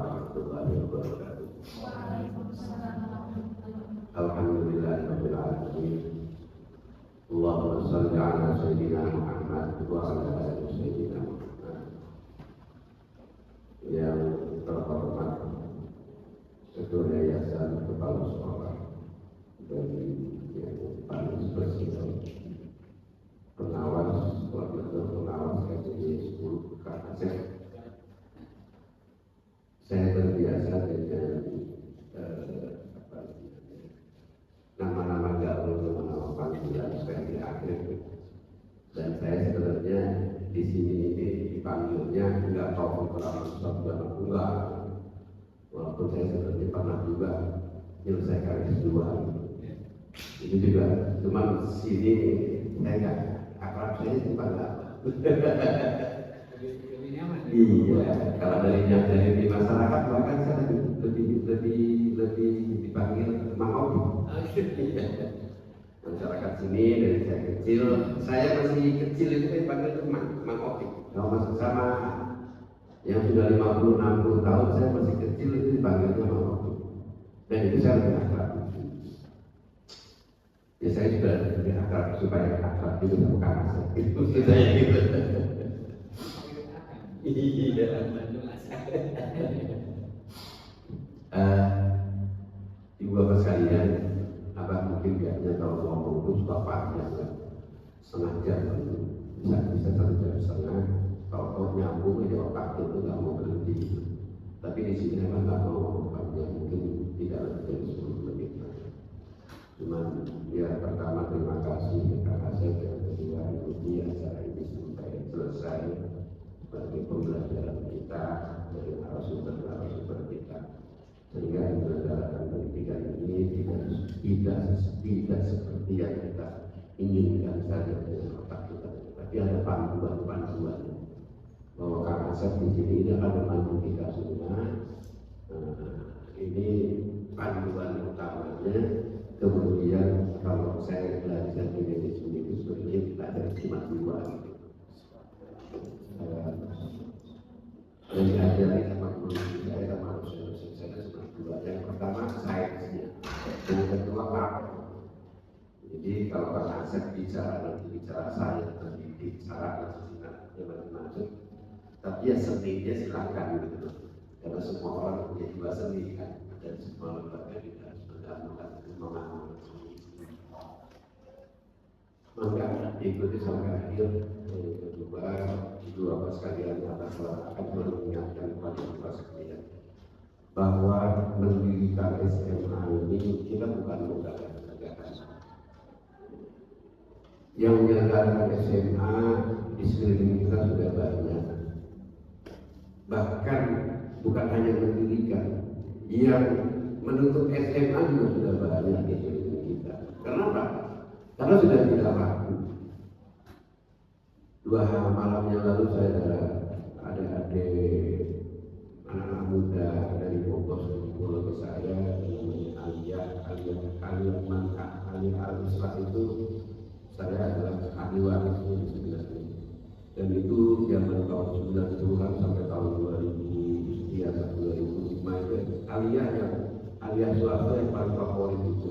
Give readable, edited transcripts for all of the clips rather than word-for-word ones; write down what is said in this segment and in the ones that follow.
warahmatullahi wabarakatuh. Alhamdulillahirabbil alamin. Allahumma shalli ala sayyidina Muhammad wa ala ali sayyidina Muhammad. Yang terhormat Ketua Yayasan Kepala Sekolah dan yang paling spesial pengawas SDG 10 Kakasek. Saya terbiasa dengan nama-nama gaul, nama-nama panggilan saya di akhir, dan saya sebenarnya di sini ini dipanggilnya enggak tahu Rahmat enggak, walaupun saya sebenarnya pernah juga menyelesaikan S2 itu juga, cuma sini saya enggak akrab, saya dipanggil iya, kalau dari di masyarakat bahkan saya lebih dipanggil Mang Obi. Masyarakat sini dari saya kecil, saya masih kecil itu dipanggil Mang Obi. Kalau masuk sama yang sudah 50-60 tahun, saya masih kecil itu dipanggilnya Mang Obi. Dan itu saya lebih akrab. Ya saya juga lebih akrab supaya akrab itu sama kakak saya. Itu saya gitu. Iya. Ibu bapak sekalian, abah mungkin biasanya kalau ngomong itu suka panjang kan, setengah jam bisa 1 jam setengah. Kalau nyambung aja otak itu nggak mau berhenti. Tapi di sini emang nggak mau ngomong panjang, mungkin tidak lebih dari 10 menit. Cuman ya pertama terima kasih karena saya yang kedua ikuti acara ini sampai selesai sebagai pembelajaran kita dari narasumber kita, sehingga penyelenggaraan pendidikan ini tidak seperti yang kita inginkan saja dengan otak kita, tapi ada panduan bahwa Kang Asep di sini ini akan membantu kita semua. Ini panduan utamanya. Kemudian kalau saya belajar di manajemen itu sebenarnya kita ada cuma 2 gitu. Yang diajari sama guru saya sama dosen saya cuma 2. Yang pertama sainsnya, yang kedua praktek. Jadi kalau Pak Asep bicara sains, nanti bicara macam-macam. Tapi ya seninya silakan gitu, karena semua orang punya 2 seni kan, dan semua lembaga kita harus memahami. Maka ikuti sampai akhir. Kedua, ibu bapak sekalian, akan mengingatkan kepada bapak sekalian bahwa mendirikan SMA ini kita bukan menggagakan. Yang menyelenggarakan SMA di sekeliling kita sudah banyak. Bahkan bukan hanya mendirikan, yang menutup SMA juga sudah banyak di sekeliling kita. Kenapa? Karena sudah tidak laku. 2 malam yang lalu saya ada anak-anak muda dari Bogor ke saya, namanya Alia Al-Islah itu saya adalah ahli warisnya di sebenarnya. Dan itu zaman tahun 90-an sampai tahun 2003 atau 2005 itu Alia Suarso yang paling favorit itu.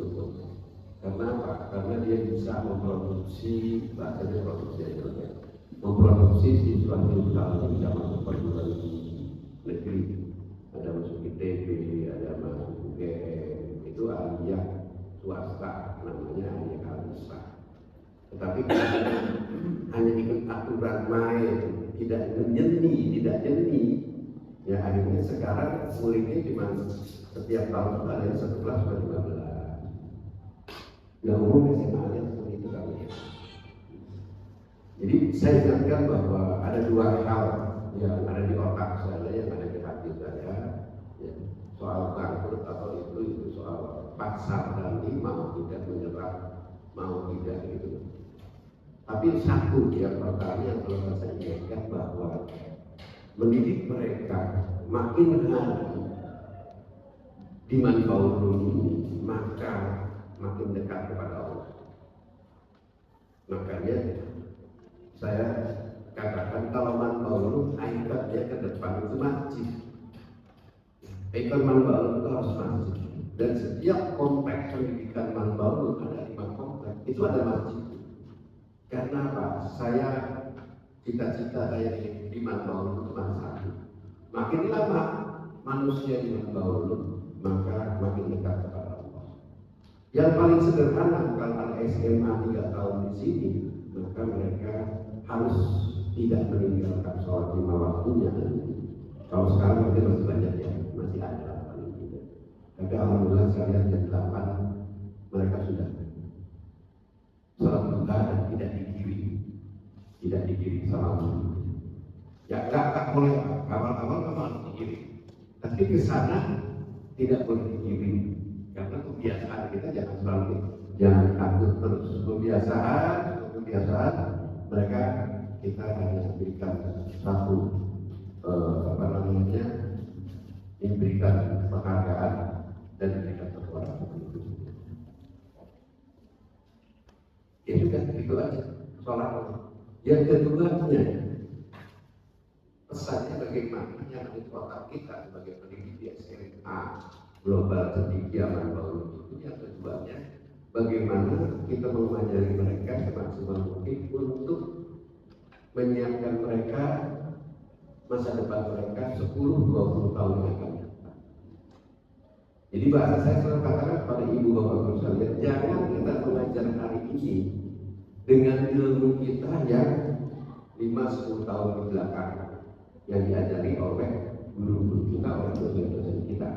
Karena apa? Karena dia bisa memproduksi, bahasanya produksi Indonesia, memproduksi siswa yang bisa masuk perguruan tinggi negeri, ada masuk ITB, ada masuk UGM, itu aliyah swasta, namanya aliyah al-islah. Tetapi hanya ikut aturan main, tidak jeni, ya akhirnya sekarang muridnya cuma setiap tahun ada yang 1 kelas 15. Yang umum SMA-nya seperti itu kan ya. Jadi saya ingatkan bahwa ada 2 hal yang ada di otak saya, yang ada di hati saya, ya. Soal bangkrut atau itu soal pasar nanti mau tidak menyerah, mau tidak gitu. Tapi satu yang pertama yang perlu saya ingatkan bahwa mendidik mereka makin hari di manfaul ini, maka makin dekat kepada Allah. Makanya saya katakan kalau manfaul ayatnya ke depan itu masjid. Ikon Manbaul itu harus masjid. Dan setiap kompleks pendidikan Manbaul ada 5 kompleks, itu ada masjid. Karena apa? Saya cita-cita saya di Manbaul itu cuma satu. Makin lama manusia di Manbaul, maka makin dekat kepada Allah. Yang paling sederhana, kalau ada SMA 3 tahun di sini, maka mereka harus tidak meninggalkan sholat 5 waktunya. Kalau sekarang mungkin masih banyak ya, masih ada paling tidak. Tapi alhamdulillah saya lihat jam 8 mereka sudah sholat duha dan tidak dikirim salam subuh. Ya tak boleh, awal-awal memang dikirim. Tapi ke sana tidak boleh dikirim karena kebiasaan kita jangan takut terus. Kebiasaan mereka kita hanya berikan satu memberikan penghargaan dan memberikan kekuatan. Itu kan itu aja sholat. Yang keduanya, pesannya bagaimana yang menguatkan kita sebagai pendidik di SMA Global Cendekia Manbaul itu. Yang keduanya, bagaimana kita mengajari mereka semaksimal mungkin untuk menyiapkan mereka masa depan mereka 10-20 tahun yang akan datang. Jadi bahasa saya selalu katakan kepada ibu bapak guru sekalian, jangan kita mengajar hari ini dengan ilmu kita yang 5-10 tahun ke belakang yang diajari oleh guru-guru kita, oleh dosen-dosen kita.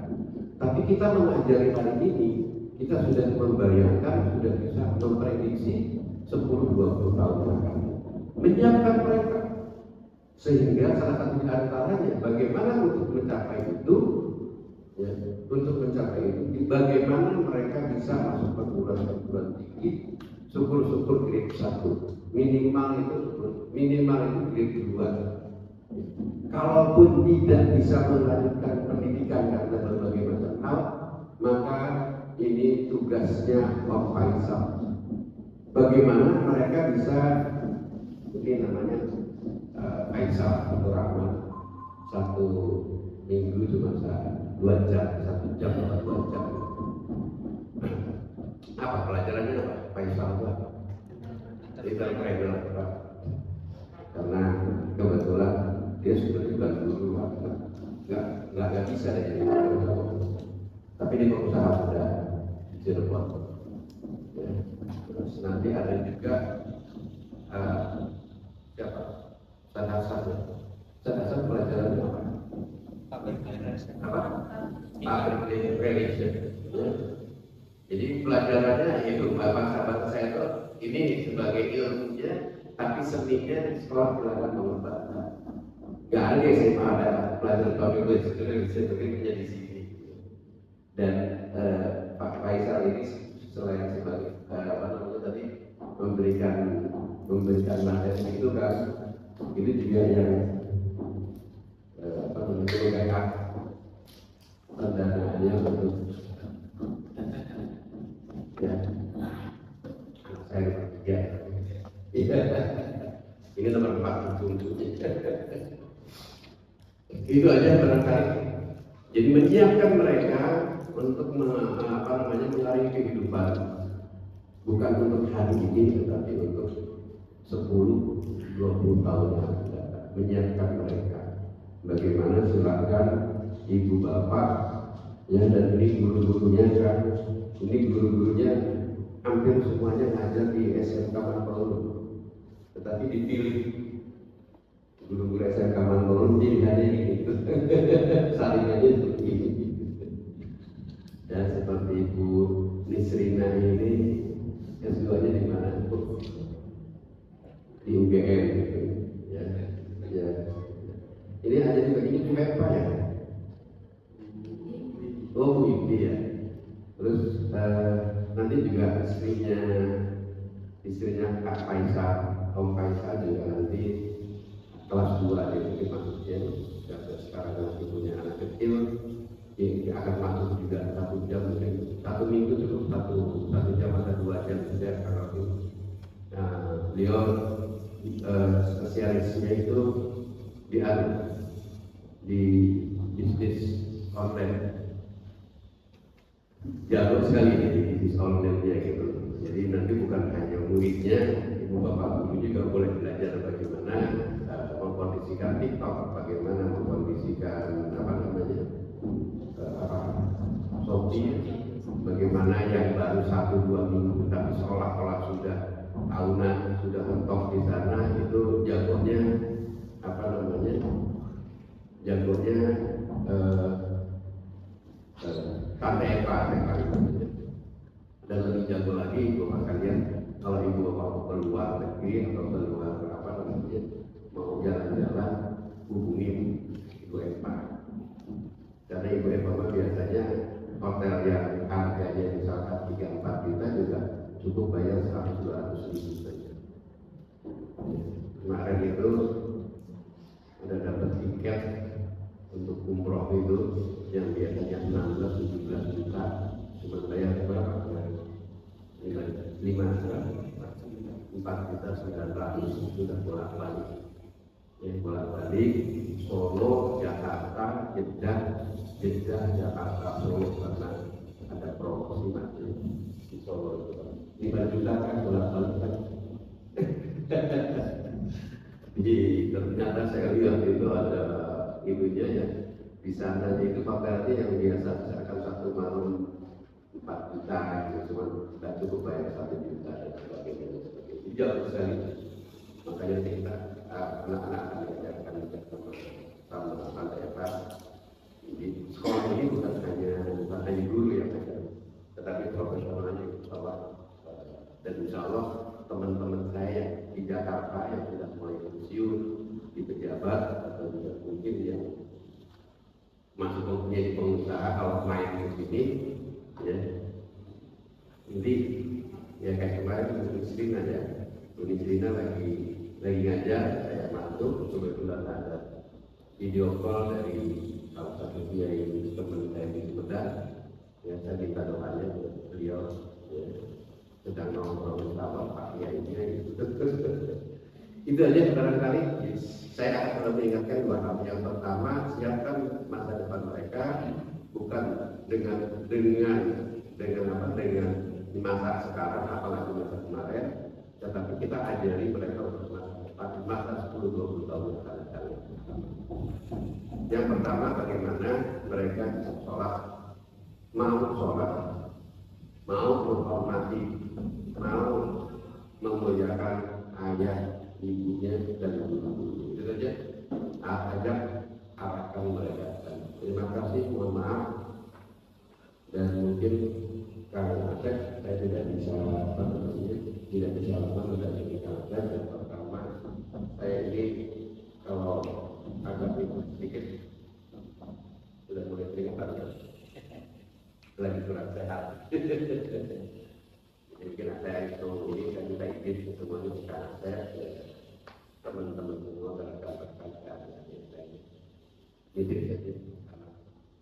Tapi kita mengajari hari ini, kita sudah membayangkan, sudah bisa memprediksi 10-20 tahun yang akan datang. Menyiapkan mereka. Sehingga salah satu di antaranya bagaimana untuk mencapai itu, ya, bagaimana mereka bisa masuk perguruan tinggi, syukur grade 1, minimal itu grade 2. Kalaupun tidak bisa melanjutkan pendidikan karena berbagai macam hal, maka ini tugasnya Om Faisal. Bagaimana mereka bisa, ini namanya Faisal atau Rahman, 1 minggu cuma 2 jam, 1 jam atau 2 jam. Apa pelajarannya apa? Faisal itu apa? Entrepreneur, Pak. Karena kebetulan dia sudah juga dulu nggak bisa jadi pengusaha. Tapi dia pengusaha muda di Cirebon. Ya. Terus nanti ada juga siapa? Sadasar pelajaran apa? Public relation. Ya. Jadi pelajarannya itu bahasa saya itu ini sebagai ilmunya, tapi seninya di sekolah silakan mengembangkan. Gak ada di SMA ada pelajaran public relation begitu di sini. Dan Pak Faisal ini selain sebagai memberikan materi itu kan, ini juga yang kayak pendanaannya untuk ya saya ini nomor 4 tunjuknya. Itu aja barangkali. Jadi menyiapkan mereka untuk mencari kehidupan, bukan untuk hari ini tetapi untuk 10-20 tahun yang akan datang. Menyiapkan mereka. Bagaimana silakan ibu bapak ya, dan ini guru-gurunya kan, ini guru-gurunya hampir semuanya ngajar di SMK Manbaul, tetapi dipilih guru-guru SMK Manbaul pilihannya ini saringannya seperti ini. Dan seperti Ibu Nisrina ini S2-nya di mana? Di UGM ya. Ya. Ini ada juga ini apa ya? Oh, Bu Ibi ya. Terus nanti juga istrinya Kak Faisal, Om Faisal juga nanti kelas 2 dia mungkin masuknya. Sekarang masih punya anak kecil, dia akan masuk juga 1 jam, mungkin 1 minggu cukup 1 jam atau 2 jam saja kalau itu. Nah, beliau spesialisnya itu di bisnis online. Jago sekali di bisnis online-nya gitu. Jadi nanti bukan hanya muridnya, ibu bapak guru juga boleh belajar bagaimana mengkondisikan TikTok, bagaimana mengkondisikan Shopee, bagaimana yang baru 1-2 minggu tapi seolah-olah sudah tahunan, sudah mentok di sana, itu jagonya jagonya Tante Eva. Dan lebih jago lagi ibu bapak kalian, kalau ibu bapak mau keluar negeri atau keluar mau jalan-jalan, hubungi ibu Eva. Karena ibu Eva biasanya hotel yang harganya misalkan 3-4 juta juga cukup bayar 100-200 ribu saja. Kemarin itu udah dapat tiket untuk umroh itu yang biasanya 16-17 juta, cuma bayar berapa? 4.900.000 sudah bolak-balik. Yang bolak-balik Solo, Jakarta, Jeddah, Jakarta, Solo, karena ada promosi masih di Solo itu 5 juta kan bolak-balik kan. Jadi ternyata saya lihat itu ada ibunya ya di sana itu hotelnya yang biasa misalkan 1 malam 4 juta itu cuma tidak cukup bayar 1 juta dan sebagainya. Jauh sekali. Makanya kita anak-anak akan diajarkan sama Tante Eva. Jadi sekolah ini bukan hanya guru yang mengajar, tetapi profesionalnya bahwa dan insya Allah teman-teman saya di Jakarta yang sudah mulai pensiun di pejabat atau juga mungkin yang masih mempunyai pengusaha kalau main di sini ya nanti ya kayak kemarin Uni Serina lagi ngajar, saya masuk kebetulan ada video call dari salah satu kiai teman saya di Sumedang. Ya saya minta doanya beliau ya, sedang nongkrong sama Pak Kiainya gitu. Itu aja barangkali saya akan mengingatkan 2 hal. Yang pertama, siapkan masa depan mereka bukan dengan masa sekarang apalagi masa kemarin, tetapi kita ajari mereka untuk masa 10-20 tahun yang akan datang. Yang pertama, bagaimana mereka bisa mau menghormati, mau memuliakan ayah, ibunya dan guru-guru. Itu saja arahkan mereka. Terima kasih, mohon maaf, dan mungkin karena saya tidak bisa lama mendampingi dan pertama saya ini kalau agak sedikit sudah mulai keringetan lagi kurang sehat. Mungkin saya itu ini dan kita izin semuanya sekarang saya teman-teman semua mendapatkan keadaan yang saya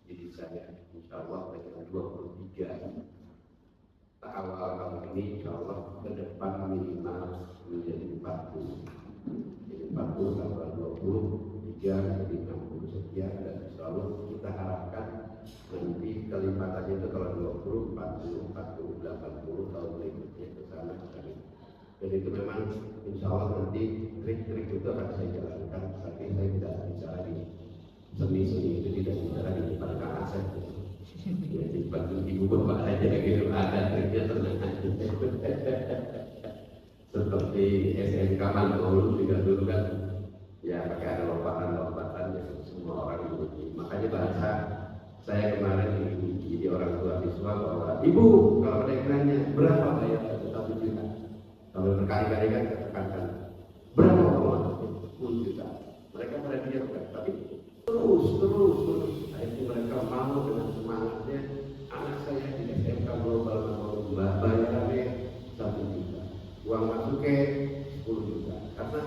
jadi saya insya Allah dengan 23 awal tahun ini insya Allah ke depan minimal menjadi 40. Jadi 40 tambah 23 jadi 60 sekian, dan insya Allah kita harapkan nanti kelipatannya itu kalau 20, 40, 80 tahun berikutnya ke sana. Dan itu memang insya Allah nanti trik-trik itu akan saya jalankan, tapi saya tidak bicara di seni-seni itu, tidak bicara di depan kakak saya. Ya, di depan ibu bapak aja gitu, ada triknya, tenang aja. Seperti SMK dulu kan ya pakai ada lompatan yang semua orang ikuti. Makanya bahasa saya kemarin di orang tua siswa bahwa ibu kalau ada yang nanya berapa bayar 1 juta, kalau berkali-kali kan katakan berapa uang 10 juta, mereka pada diam kan, tapi terus akhirnya mereka mau dengan semangatnya, anak saya di SMK Global mau bayarannya 1 juta, uang masuknya 10 juta, karena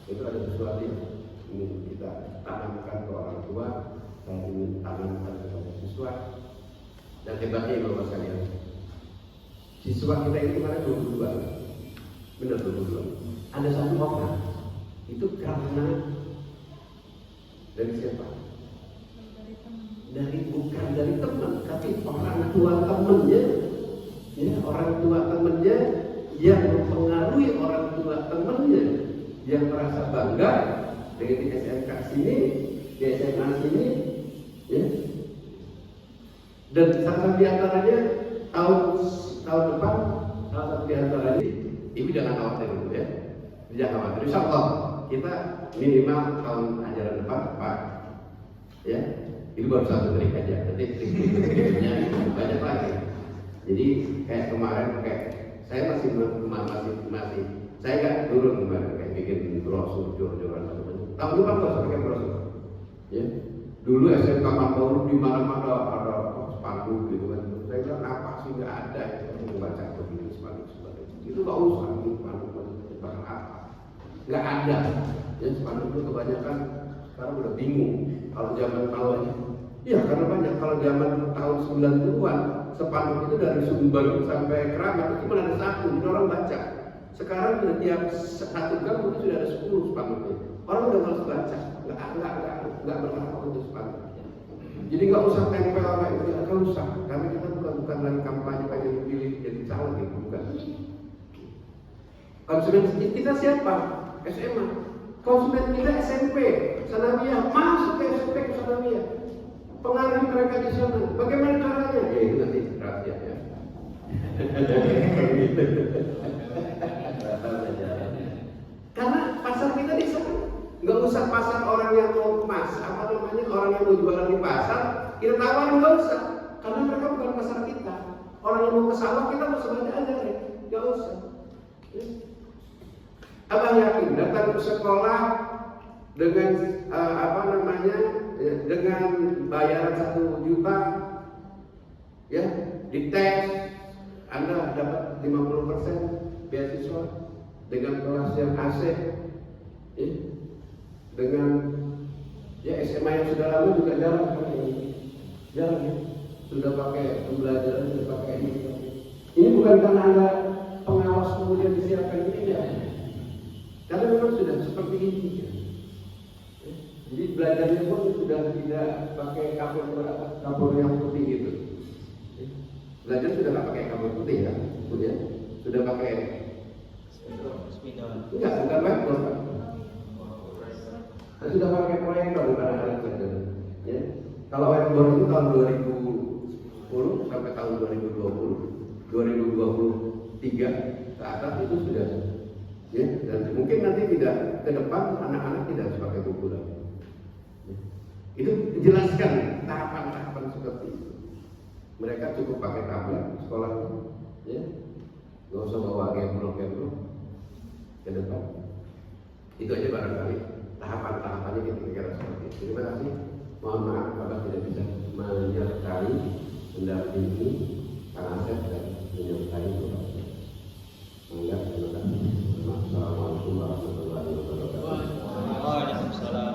itu ada sesuatu yang ingin kita tanamkan ke orang tua, saya ingin tanamkan kepada siswa. Dan hebatnya Bapak sekalian, siswa kita ini kemarin 22, benar 22. Ada 1 orang itu karena dari siapa? bukan dari teman, tapi orang tua temannya, ya, orang tua temannya yang mempengaruhi orang tua temannya yang merasa bangga dengan di SMK sini, di SMA sini, ya. Dan salah satu diantaranya tahun depan, salah satu diantaranya, ibu jangan khawatir dulu ya, jangan khawatir. Insya Allah kita minimal tahun ajaran depan Pak, ya. Itu baru satu trik aja, nanti trik-triknya banyak lagi. Jadi kayak kemarin, kayak saya masih saya nggak turun kemarin kayak bikin brosur, jor-joran macam-macam. Tahun depan nggak usah pakai brosur, ya. Dulu SMK Makassar di mana-mana ada spanduk gitu kan. Saya bilang apa sih, nggak ada yang membaca begini spanduk. Itu nggak usah ini spanduk bakal apa? Nggak ada. Ya spanduk itu kebanyakan sekarang udah bingung. Kalau zaman awalnya, iya karena banyak. Kalau zaman tahun 90-an spanduk itu dari Sumber sampai Keramat itu cuma ada satu, jadi orang baca. Sekarang sudah tiap satu gang itu sudah ada 10 spanduknya. Orang udah malas baca, nggak bermanfaat untuk spanduk. Jadi nggak usah tempel kayak itu, nggak usah. Karena kita bukan lagi kampanye pengen dipilih jadi calon gitu, bukan. Konsumen kita siapa? SMA. Konsumen kita SMP, Sanawiyah, masuk ke SMP ke Sanawiyah. Pengaruhi mereka di sana. Bagaimana caranya? Ya itu nanti rahasia ya. Karena pasar kita di sana. Nggak usah pasar orang yang mau orang yang mau jualan di pasar, kita tawarin, nggak usah. Karena mereka bukan pasar kita. Orang yang mau ke sawah kita mau sebanyak aja deh, nggak usah. Abang yakin datang ke sekolah dengan dengan bayaran 1 juta, ya, dites Anda dapat 50% beasiswa dengan kelas yang AC, ya, dengan ya SMA yang sudah lalu juga jarang ya, sudah pakai pembelajaran, sudah pakai ini. Ini bukan karena Anda pengawas kemudian disiapkan ini ya. Karena memang sudah seperti ini ya. Jadi belajarnya pun sudah tidak pakai kapur yang putih gitu. Belajar sudah nggak pakai kapur putih ya, kemudian sudah pakai enggak, bukan whiteboard kan? Sudah pakai proyektor anak-anak saja. Ya. Kalau whiteboard itu tahun 2010 sampai tahun 2023 ke atas itu sudah. Ya, dan mungkin nanti tidak ke depan anak-anak tidak harus pakai buku lagi. Ya. Itu dijelaskan tahapan-tahapan seperti itu. Mereka cukup pakai tablet sekolah, ya, nggak usah bawa gambar ke depan. Itu aja barangkali tahapan-tahapannya kita kira seperti itu. Terima kasih. Mohon maaf kalau tidak bisa menyertai mendampingi Kang Asep dan menyertai Bapak. Terima kasih. Assalamualaikum warahmatullahi wabarakatuh. Waalaikumsalam.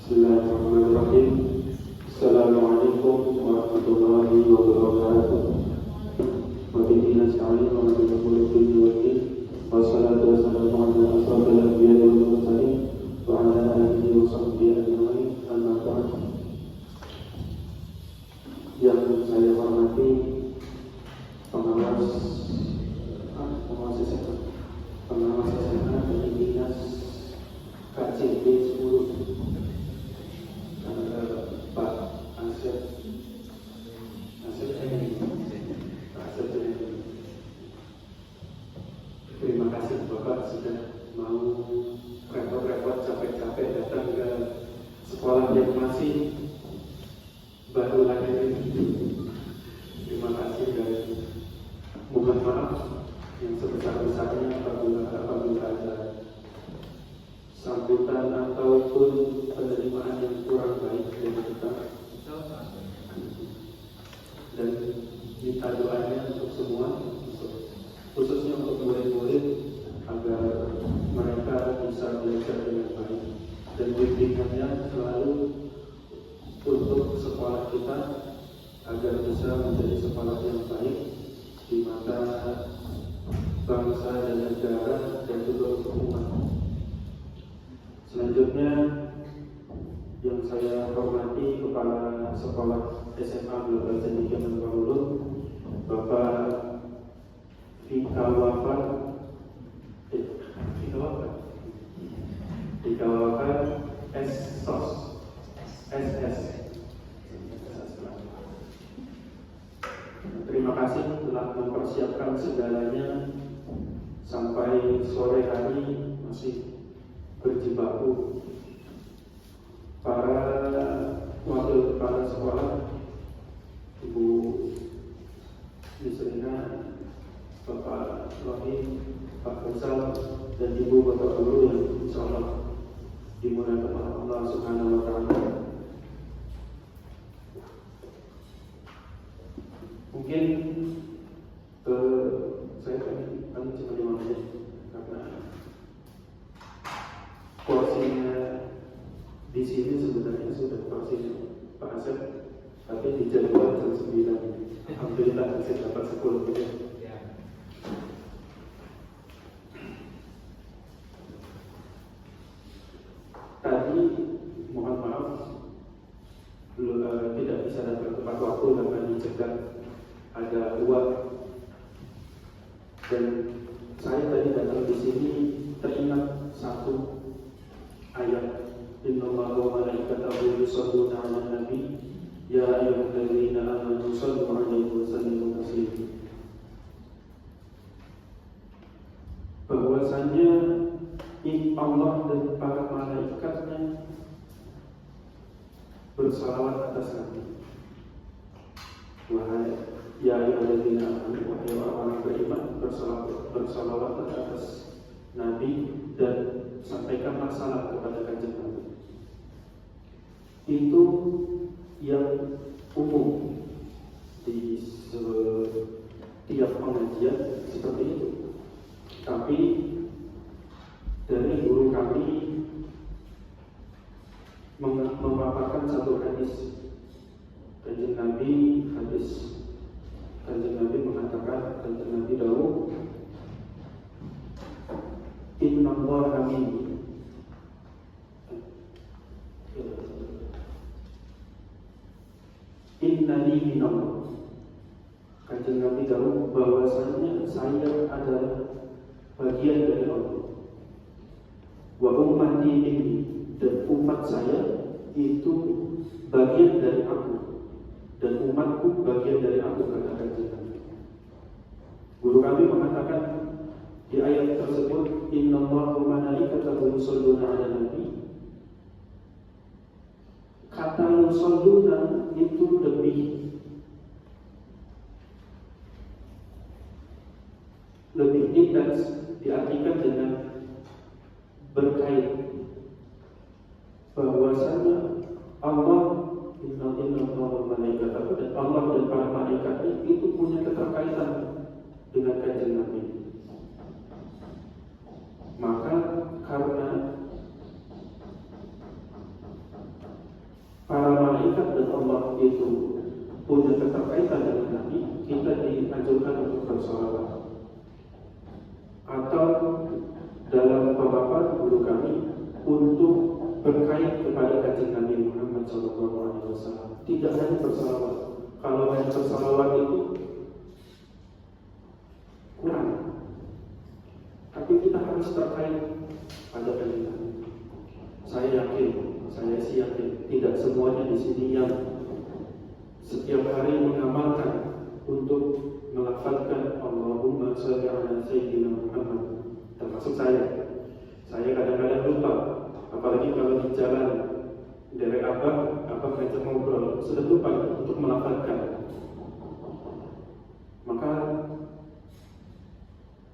Bismillahirrahmanirrahim. Assalamualaikum warahmatullahi wabarakatuh. Wabillahi nasta'in wa billahi taufiq. Wassalatu wassalamu ala asyrofil anbiya'i wal mursalin wa ala alihi wa sahbihi ajma'in. Amma ba'd. Yang saya hormati pengawas SMA dari Dinas KCP 10 Pak Asep terima kasih Bapak sudah mau repot-repot capek-capek datang ke sekolah yang masih baru lagi ini. Terima kasih dan mohon maaf yang sebesar-besarnya apabila ada sambutan ataupun penerimaan yang kurang baik dari kita. Dan minta doanya untuk semua, khususnya untuk murid-murid agar mereka bisa belajar dengan baik dan bimbingannya selalu untuk sekolah kita agar bisa menjadi sekolah yang baik di mata bangsa dan negara dan juga untuk umat. Selanjutnya yang saya hormati Kepala Sekolah SMA Global Cendekiawan Bangulun, Bapak Dikawafat SS. Terima kasih telah mempersiapkan segalanya sampai sore hari masih berjibaku. Para wakil kepala sekolah, Ibu Yusrina, Bapak Rohim, Pak Faisal, dan Ibu Bapak Guru yang insya Allah dimuliakan oleh Allah Subhanahu wa Ta'ala. Mungkin saya kami cuma 5 menit karena porsinya di sini sebenarnya sudah porsinya Pak Asep, tapi di jadwal jam 9. Alhamdulillah saya dapat 10 menit. Tadi mohon maaf tidak bisa datang tepat waktu karena dicegat ada uang, dan saya tadi datang di sini teringat satu ayat, Innallaha wa malaikatahu yusholluna 'alan nabi ya ayyuhalladzina amanu shallu 'alaihi wa sallimu taslima. Bahwasanya Allah dan para malaikatnya bersalawat atas Nabi. Wahai ya ayyuhalladzina amanu, wahai orang-orang beriman, bersalawat atas Nabi dan sampaikanlah salam kepada kanjeng Nabi. Itu yang umum di setiap pengajian seperti itu. Tapi dari guru kami memaparkan satu hadis kanjeng Nabi, kanjeng Nabi mengatakan, kanjeng Nabi dawuh, Innallaha minni, innani minallah. Kanjeng Nabi dawuh bahwasanya saya adalah bagian dari Allah. Wa ummati minni, dan umat saya itu bagian dari aku, dan umatku bagian dari aku, kata kanjeng Nabi. Guru kami mengatakan di ayat tersebut, Innallaha wa malaikatahu yusholluna 'alan nabi. Kata yusholluna itu lebih intens diartikan dengan berkait bahwasanya Allah Innallaha wa malaikatahu, dan Allah dan para malaikatnya itu punya keterkaitan dengan kanjeng Nabi. Maka karena para malaikat dan Allah itu punya keterkaitan dengan Nabi, kita dianjurkan untuk bersalawat. Atau dalam pemaparan guru kami untuk berkait kepada kanjeng Nabi Muhammad SAW. Tidak hanya bersalawat. Kalau hanya bersalawat itu kurang. Tapi kita harus terkait pada kanjeng Nabi. Saya yakin tidak semuanya di sini yang setiap hari mengamalkan untuk melafalkan Allahumma shalli ala sayyidina Muhammad, termasuk saya. Saya kadang-kadang lupa, apalagi kalau di jalan dari abang ngajak ngobrol, sudah lupa untuk melafalkan. Maka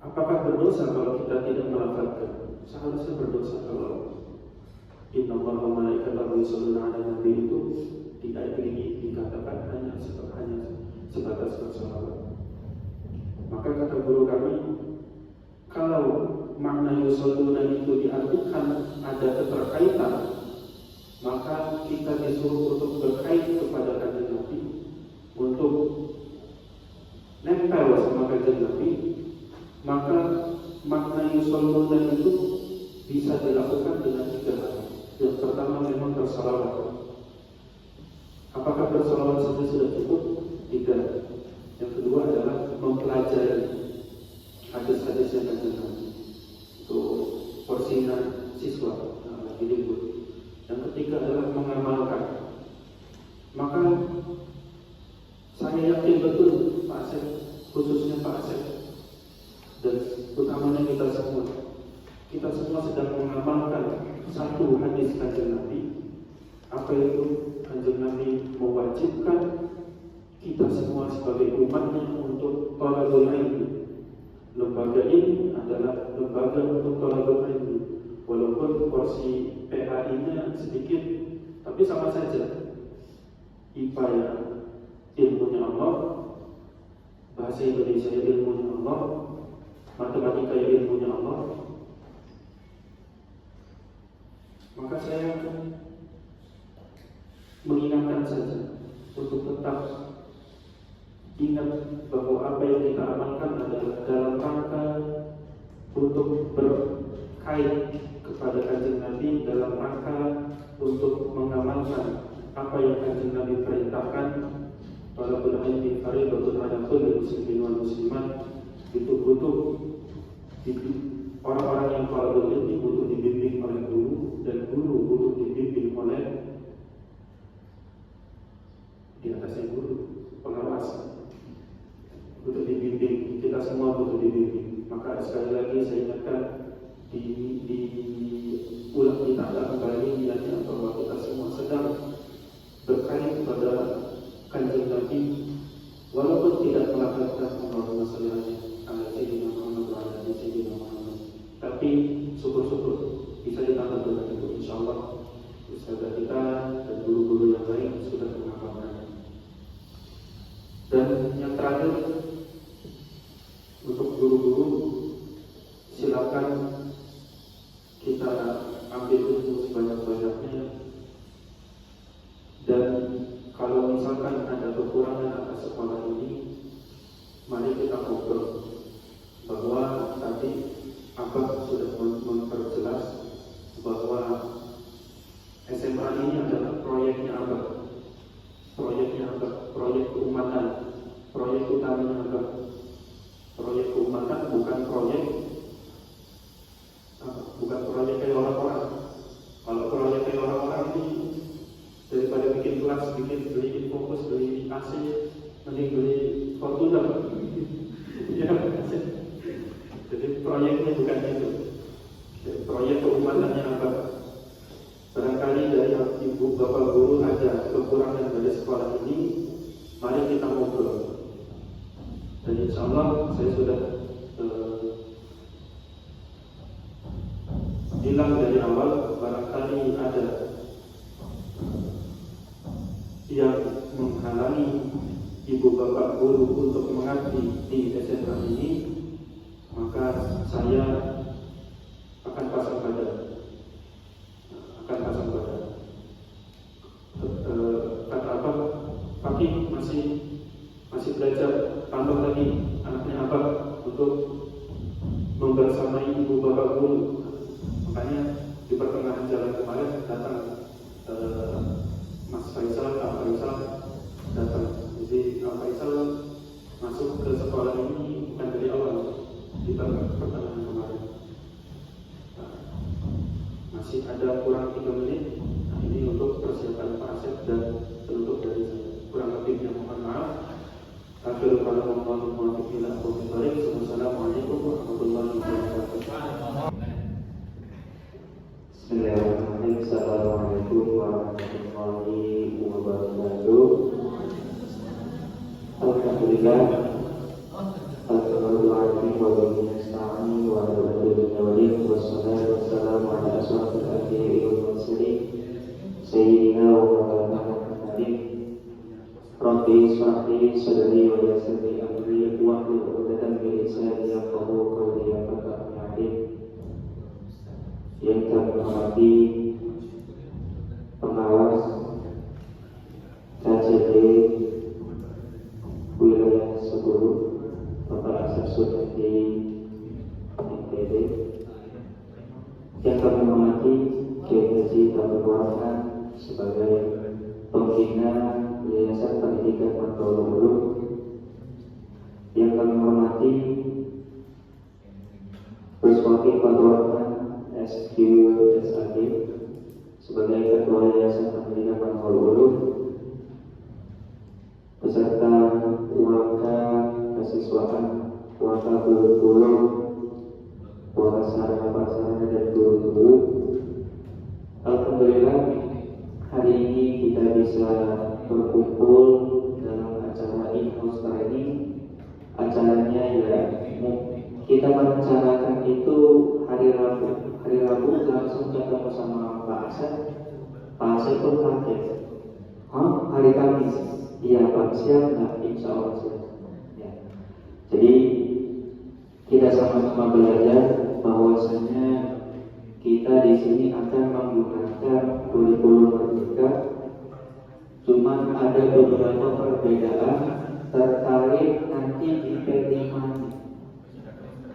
apakah berdosa kalau kita tidak melafalkan? Seharusnya berdosa kalau Innallaha wa malaikatahu yusholluna 'alan nabi itu tidak dikatakan hanya sebatas bersalawat. Maka kata guru kami, kalau makna yusholluna itu diartikan ada keterkaitan, maka kita disuruh untuk berkait kepada kanjeng Nabi, untuk nempel sama apakah bersolawat saja sudah cukup? Tidak. Yang kedua adalah mempelajari hadis-hadis yang ada itu porsinya siswa lagi libur. Yang ketiga adalah mengamalkan. Maka saya yakin betul Pak Asep, khususnya Pak Asep dan utamanya kita semua sedang mengamalkan satu hadis Kanjeng Nabi. Apa itu? Kanjeng Nabi mewajibkan kita semua sebagai umatnya untuk thalabul ilmi. Lembaga ini adalah lembaga untuk thalabul ilmi. Walaupun porsi PAI-nya sedikit, tapi sama saja. IPA ya ilmunya Allah, bahasa Indonesia ya ilmunya Allah, matematika ya ilmunya Allah. Maka saya mengingatkan saja untuk tetap ingat bahwa apa yang kita amalkan adalah dalam rangka untuk berkait kepada Kanjeng Nabi, dalam rangka untuk mengamalkan apa yang Kanjeng Nabi perintahkan. Talabul ilmi fardhatun 'ala kulli muslimin wal muslimat. Itu butuh orang-orang yang talabul ilmi butuh dibimbing oleh guru, dan guru butuh dibimbing oleh di atasnya guru, pengawas. Butuh dibimbing, kita semua butuh dibimbing. Maka sekali lagi saya ingatkan ulang kita kembali niatnya bahwa kita semua sedang berkait kepada Kanjeng Nabi, walaupun tidak melakukan Allahumma shalli ala sayyidina Muhammad wa ala ali sayyidina Muhammad, tapi syukur-syukur bisa ditambah dengan itu. Insyaallah ustazah kita dan guru-guru yang lain sudah mengamalkan. Dan yang terakhir, untuk guru-guru, silakan kita ambil ilmu sebanyak-banyaknya. Dan kalau misalkan ada kekurangan atas sekolah ini, mari kita ngobrol. Bahwa tadi Abah sudah memperjelas bahwa SMA ini adalah proyeknya Abah, proyek keumatan, proyek utamanya Abah. Proyek keumatan bukan proyek kayak orang-orang. Kalau proyek kayak orang-orang ini, daripada bikin kelas, beli fokus, beli AC, mending beli Fortuner. Ya, jadi proyeknya bukan itu. Proyek keumatannya apa? Barangkali dari ibu bapak guru ada kekurangan dari sekolah ini, mari kita ngobrol. Dan insya Allah saya sudah bilang dari awal, barangkali ada yang menghalangi ibu bapak guru untuk mengabdi di SMA ini, maka saya akan pasang badan. Kata apa? Pagi masih belajar, tambah lagi anaknya Abah untuk membersamai ibu bapak guru. Makanya di pertengahan jalan kemarin datang Mas Faisal, Pak Faisal datang. Jadi Pak Faisal masuk ke sekolah ini bukan dari awal, di pertengahan kemarin. Masih ada kurang 3 menit. Nah, ini untuk persiapan Pak Asep dan penutup dari saya. Kurang lebihnya mohon maaf. Akhirul kalam wabillahi taufiq. Wassalamualaikum warahmatullahi wabarakatuh. Bismillahirrahmanirrahim. Assalamualaikum warahmatullahi wabarakatuh. Alhamdulillah. Alhamdulillah wa bihi nasta'in wa ala alihi wassalatu wassalamu ala asyrafil anbiya'i wal mursalin sayyidina wa maulana Muhammadin. Rabbi ishrah li sadri wa yassir li amri wahlul 'uqdatam min lisani yafqahu qawli. Yang kami hormati pengawas KJD wilayah 10 Bapak Asep Suryadi NTB, yang kami hormati Kiai Haji Tabur Rahman sebagai pembina Yayasan hormati Ruswati Faturrahman SQ SAD sebagai Ketua Yayasan Pendidikan Manhol Ulum, beserta warga kesiswaan, warga guru-guru, warga sarana-prasarana dan guru-guru. Alhamdulillah hari ini kita bisa berkumpul dalam acara in-house training. Acaranya ya kita merencanakan itu hari Rabu langsung ketemu sama Pak Asep. Pak Asep pun kaget, hari Kamis? Iya Pak, siap nggak? Insya Allah siap. Ya. Jadi kita sama-sama belajar bahwasanya kita di sini akan menggunakan kurikulum Merdeka. Cuma ada beberapa perbedaan terkait nanti di P5.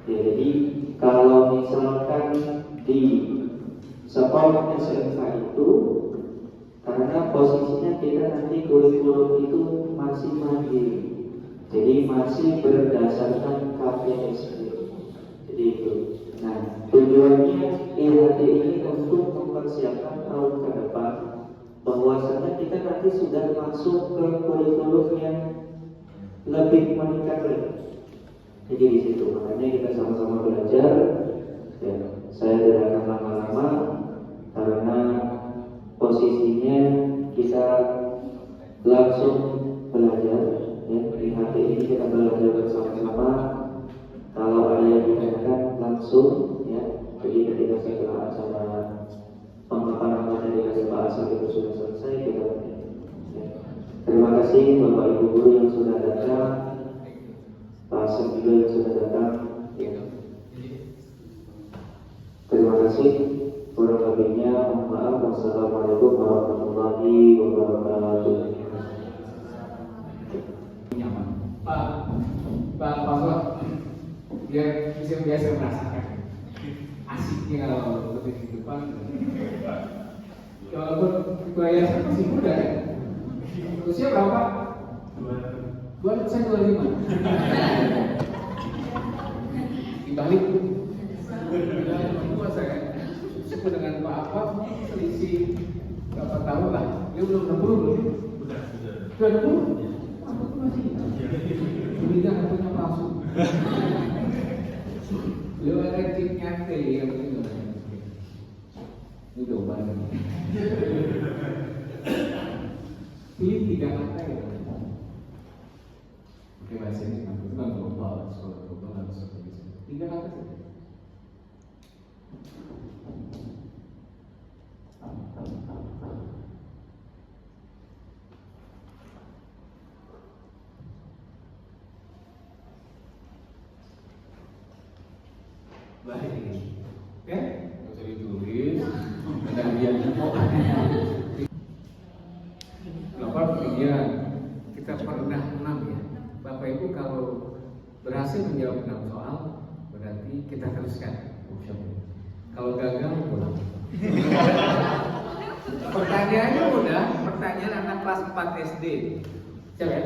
Jadi kalau misalkan di sekolah SMK itu, karena posisinya kita nanti kurikulum itu masih mandiri, jadi masih berdasarkan KPSD. Jadi itu. Nah, tujuannya IHT ini untuk mempersiapkan tahun ke depan bahwasanya kita nanti sudah masuk ke kurikulum yang lebih meningkat lagi. Jadi di situ makanya kita sama-sama belajar. Ya, saya tidak akan lama-lama karena posisinya kita langsung belajar. Ya, di hati ini kita belajar bersama-sama. Kalau ada yang ditanyakan langsung, ya. Jadi ketika setelah acara pemaparan materi dari Pak Asal itu sudah selesai, kita ya. Terima kasih Bapak Ibu Guru yang sudah datang, Pak Asal juga yang sudah datang. Ya. Terima kasih. Kurang lebihnya mohon maaf. Wassalamualaikum warahmatullahi wabarakatuh. Pak Faswa, biar bisa biasa merasakan asiknya kalau lebih di depan. Walaupun ketua yayasan masih muda ya. Usia berapa? 25. Dibalik tua saya. Sebut dengan Pak Apa selisih berapa tahun lah. Dia belum 60 belum? Sudah 60? Aku tuh masih berikan hatinya palsu. Beliau elektrik nyate yang itu. Ini domba. Pilih 3 kata ya. Oke, bahasa ini itu kan global, sekolah global harus seperti itu. 3 kata saja. Baik, oke? Nggak usah ditulis. Dan dia kok. Global kemudian kita pernah 6 ya. Bapak Ibu kalau berhasil menjawab 6 soal, berarti kita teruskan. Kalau gagal, pulang. Pertanyaannya mudah, pertanyaan anak kelas 4 SD. Coba ya,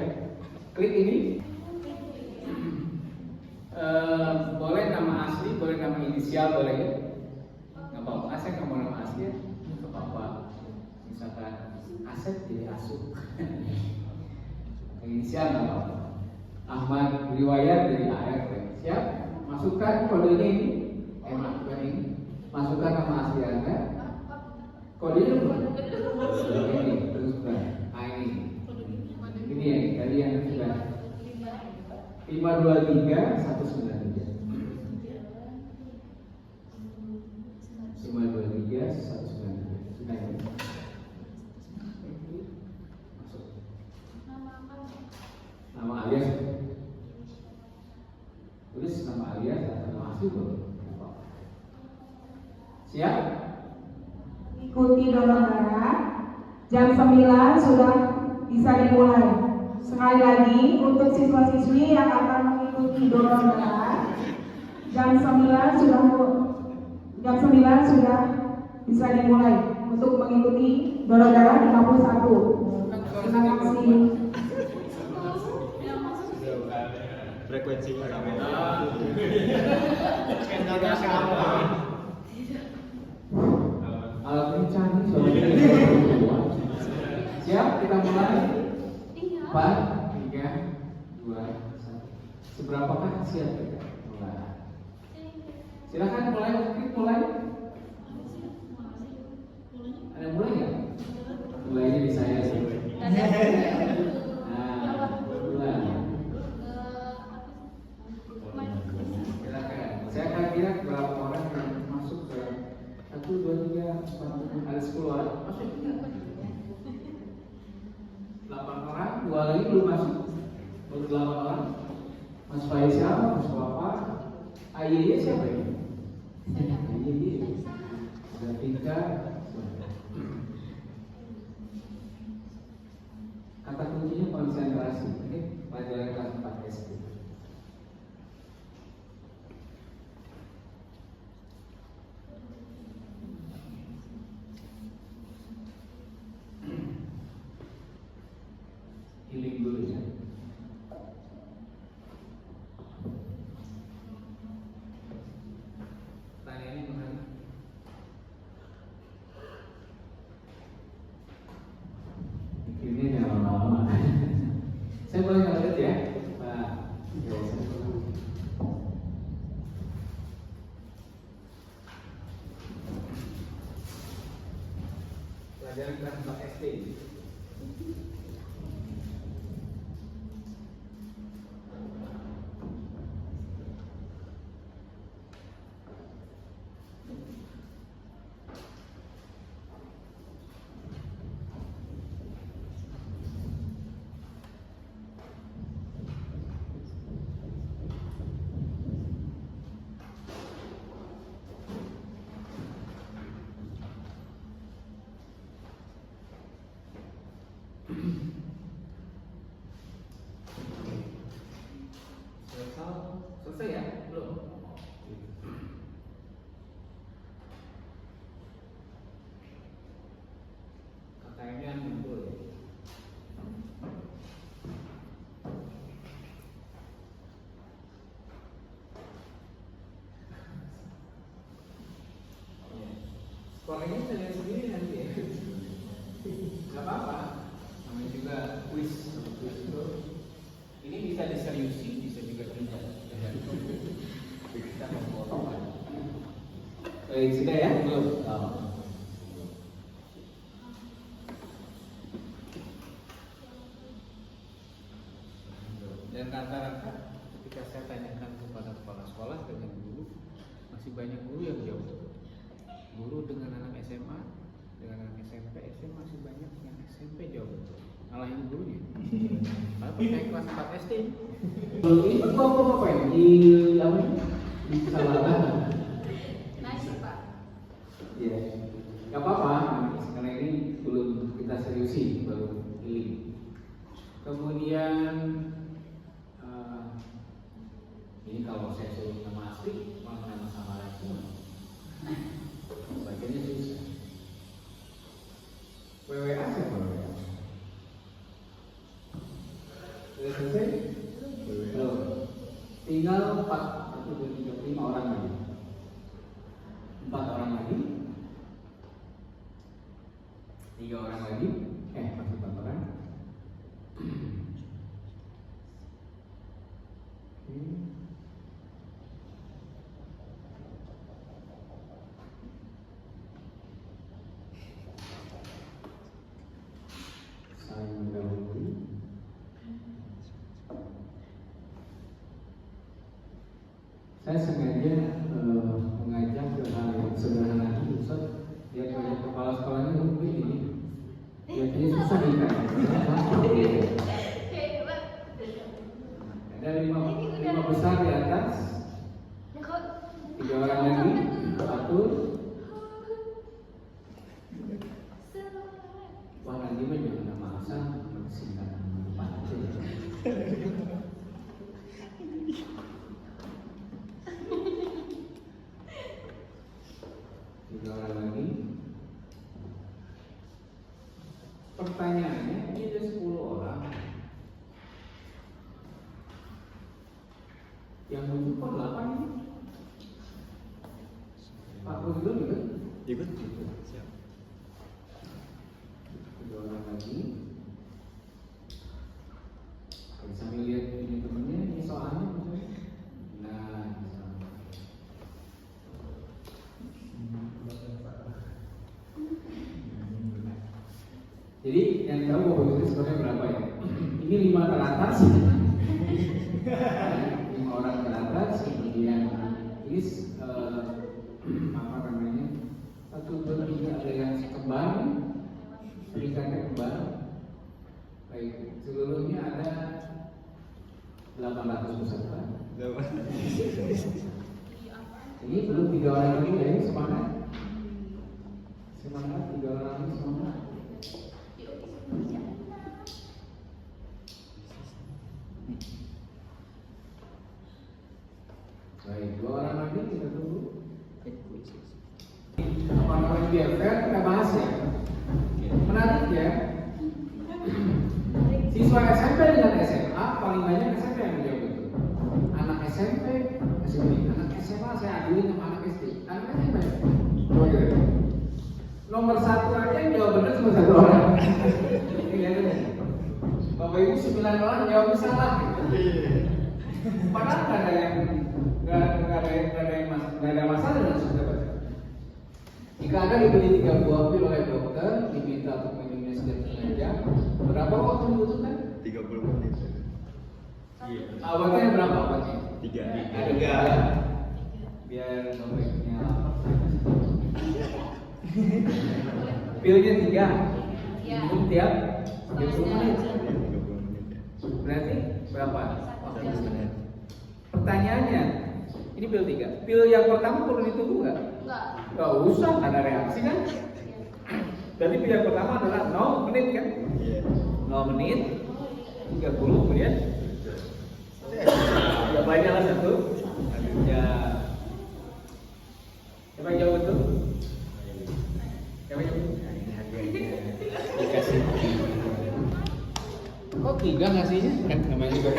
klik ini. Boleh nama asli, boleh nama inisial, boleh ya? Nggak apa-apa, saya nggak mau nama asli ya, nggak apa-apa. Misalkan Asep jadi Asup. Inisial nggak apa-apa. Ahmad riwayat dari AR, siap? Masukkan kodenya ini, masukkan ini. Masukkan nama asli Anda. Kodenya belum? Ini, teruskan. Ini ya, tadi yang sudah 523 193. 523 193. Sudah ya? Masuk. Nama alias. Tulis nama alias atau nama asli boleh. Siap? Ikuti donor darah. Jam 9 sudah bisa dimulai. Sekali lagi untuk siswa-siswi yang akan mengikuti donor darah, jam 9 sudah bisa dimulai untuk mengikuti donor darah di kampus 1. Terima kasih. frekuensinya sama. Tidak sama. Alat ini canggih soalnya. Siap, kita mulai. 4, 3, 2, 1. Seberapakah siap kita? Mulai. Silakan mulai, mulai. Ada mulai nggak? Mulainya di saya sih. Nah, mulai. Silakan. Saya akan kira berapa orang yang masuk ke 1, 2, 3, 4, ada 10 orang. Masuk tidak? 8 orang, 2 lagi belum masuk. Baru 8 orang. Mas Faisal, Mas Bapak, Ayah siapa ini? Ayah. Ada Tika. Kata kuncinya konsentrasi. Ini pelajaran kelas 4 SD. Healing dulu ya. Pertanyaannya kemana? Ini yang lama. Saya boleh ngeliat ya, Pak. Pelajaran kelas 4 SD. Selesai ya? Belum? KKM-nya muncul ya? Sekolahnya saya sendiri nanti ya? Gak apa-apa. Namanya juga quiz itu. Ini bisa diseriusi, bisa juga tidak. Kita memotong. Baik, sudah ya? Belum. Dan rata-rata ketika saya tanyakan kepada kepala sekolah dengan guru, masih banyak guru yang jauh. Guru dengan anak SMA, dengan anak SMP, SMA masih banyak yang SMP jauh. Ngalahin gurunya. Tapi kayak kelas 4 SD. Ini apa ya? Di apa ini? Di kesalahan. Nice, Pak. Iya. Gak apa-apa. Karena ini belum kita seriusi, baru healing. Kemudian ini kalau saya suruh nama asli, malah nama samaran semua. Bagiannya susah. WWA siapa WWA? Sudah selesai? Belum. Tinggal 4, 1, 2, 3, 5 orang lagi. 4 orang lagi. 3 orang lagi. Masih 4 orang. Saya mendahului. Saya sengaja mengajak ke hal yang sederhana ini, Ustaz. Dia banyak kepala sekolahnya mungkin ini. Jadi susah nih kan. Ada 5 besar di atas. 3 orang lagi. 1. Wah, nanti mah jangan nama asal, singkat nama depan aja. Tiga orang lagi. Pertanyaannya, ini ada 10 orang. Mahfud dulu ikut? Ikut. Siap. 2 orang lagi. Oke, sambil lihat ini temennya, ini soalnya maksudnya. Nah, ini soalnya. Jadi yang tahu bahwa itu sebenarnya berapa ya? Ini 5 teratas. 5 orang teratas, kemudian ini apa namanya? 1, 2, 3 ada yang kembar, peringkatnya kembar. Baik, seluruhnya ada 800 peserta. Ini belum 3 orang lagi ya, semangat. Semangat 3 orang lagi semangat. Baik, 2 orang lagi kita tunggu. Apa namanya biar fair kita bahas ya. Menarik ya. Siswa SMP dengan SMA paling banyak SMP yang menjawab itu. Anak SMP, anak SMA saya aduin sama anak SD. Anak SMP. Nomor 1 aja yang jawab benar cuma 1 orang. Bapak Ibu 9 orang jawab salah. Padahal nggak ada masalah dengan sudah baca. Jika Anda diberi 3 buah pil oleh dokter, diminta untuk minumnya setiap setengah jam, berapa waktu dibutuhkan? 30 menit. Iya. Obatnya berapa obatnya? 3. Biar dompetnya lapar. Pilnya 3. Iya. Minum tiap 30 menit. 30 menit ya. Berarti berapa? Satu setengah. Pertanyaannya, ini pil 3. Pil yang pertama perlu ditunggu nggak? Enggak. Nggak usah, nggak ada reaksi kan? Jadi pil yang pertama adalah 0 menit kan? Iya. 0 menit, 30 kemudian ya banyak lah 1. Ya, siapa yang jawab betul? Siapa yang jawab? Dikasih. Kok 3 ngasihnya? Kan namanya juga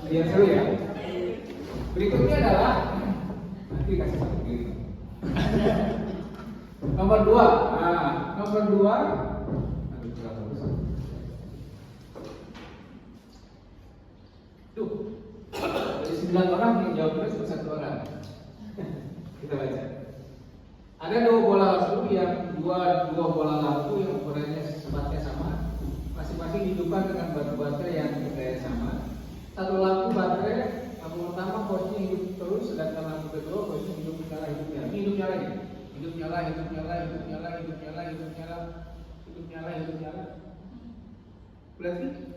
biar seru ya. Berikutnya adalah nanti kasih satu gitu. Nomor 2. Nah, nomor 2. Aduh, kurang bagus. Tuh. Dari 9 orang yang jawabnya cuma 1 orang. Kita baca. Ada 2 bola lampu yang dua bola lampu yang ukurannya sebatnya sama. Masing-masing dihidupkan dengan batu baterai yang berdaya sama. Satu lampu baterai, lampu pertama posisinya hidup terus, sedangkan lampu kedua posisinya hidup nyala, hidup nyala. Ini hidup nyala ya? Hidup nyala, hidup nyala, hidup nyala, hidup nyala, hidup nyala, hidup nyala, hidup nyala. Berarti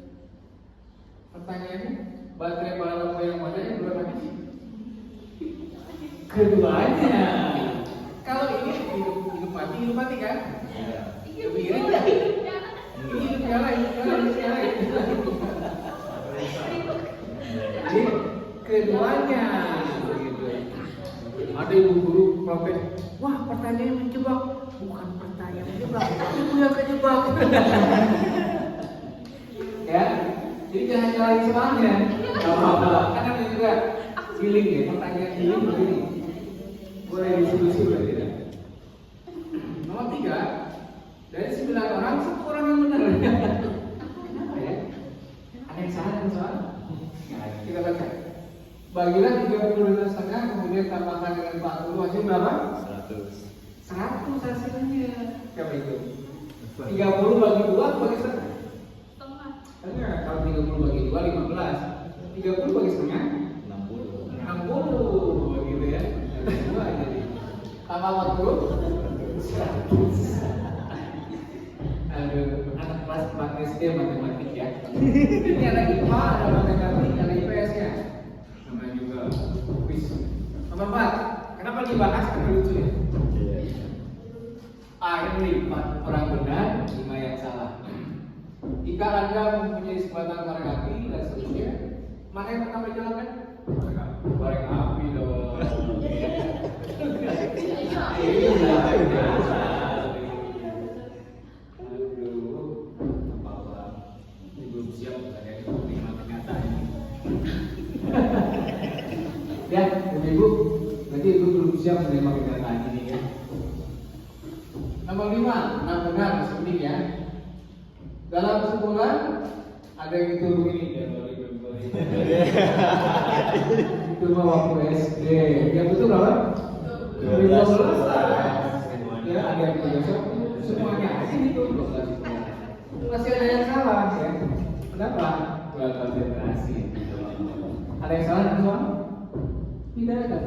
pertanyaannya, baterai bola lampu yang mana yang berapa sih? Keduanya. Kalau ini hidup mati kan? Hidup irit kan? Ini hidup nyala, hidup nyala, hidup nyala, hidup nyala. Jadi keduanya begitu. Ada ibu guru protes, wah pertanyaan menjebak. Bukan pertanyaan menjebak, ibu yang kejebak. Ya, jadi jangan nyalain semuanya. Gak apa-apa, karena ini juga feeling ya, pertanyaan feeling begini. Boleh diskusi berarti tidak? Nomor 3, dari 9 orang, 1 orang yang benar. Kenapa ya? Ada yang salah dan soal? Nah, kita baca. Bagilah 32,5, kemudian tambahkan dengan 40, hasil berapa? 100. 100 hasilnya. Siapa itu? 30 bagi 2 bagi setengah. Setengah. Kalau 30 bagi 2, 15. 30 bagi setengah? 60. 60 begitu ya. Dua jadi. Tambah 40? 100. Aduh, anak kelas 4 SD matematik ya. Ini ada IPA, ada matematik, ada IPS ya. Namanya juga quiz. Nomor 4. Kenapa dibahas? Karena lucu ya. Iya. A ini 4 orang benar, 5 yang salah. Jika Anda mempunyai sebatang korek api dan seterusnya, mana yang pertama dijalankan? Korek api dong. Aduh, apa-apa. Ini belum siap kayak terima kenyataan. Ya, Ibu, nanti Ibu belum siap menerima kenyataan ini ya. Nomor 5, benar seperti ya. Dalam sebulan ada yang hitung ini Januari. Itu mah waktu SD. Yang betul berapa? 12. Ya, ada yang besok semuanya itu 12. Masih ada yang salah ya. Kenapa? Buat konsentrasi. Ada yang salah semua? Tidak ada.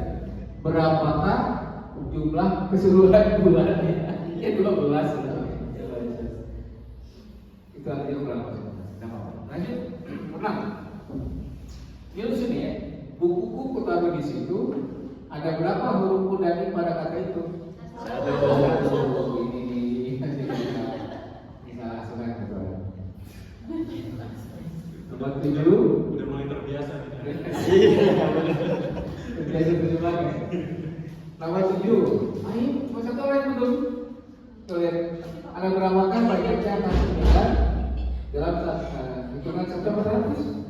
Berapakah jumlah keseluruhan bulannya? Ya 12. Itu artinya berapa? Lanjut. Pernah? Ini sini ya. Buku-buku taruh di situ. Ada berapa huruf kundani pada kata itu? 1. Ini salah setengah gitu. Nomor 7. Udah mulai terbiasa nih. Terbiasa 7 lagi. Nomor 7. Ayo, masa tahu yang belum? Tuh lihat. Ada berapa kan banyaknya atas 9 dalam hitungan 1 per 100?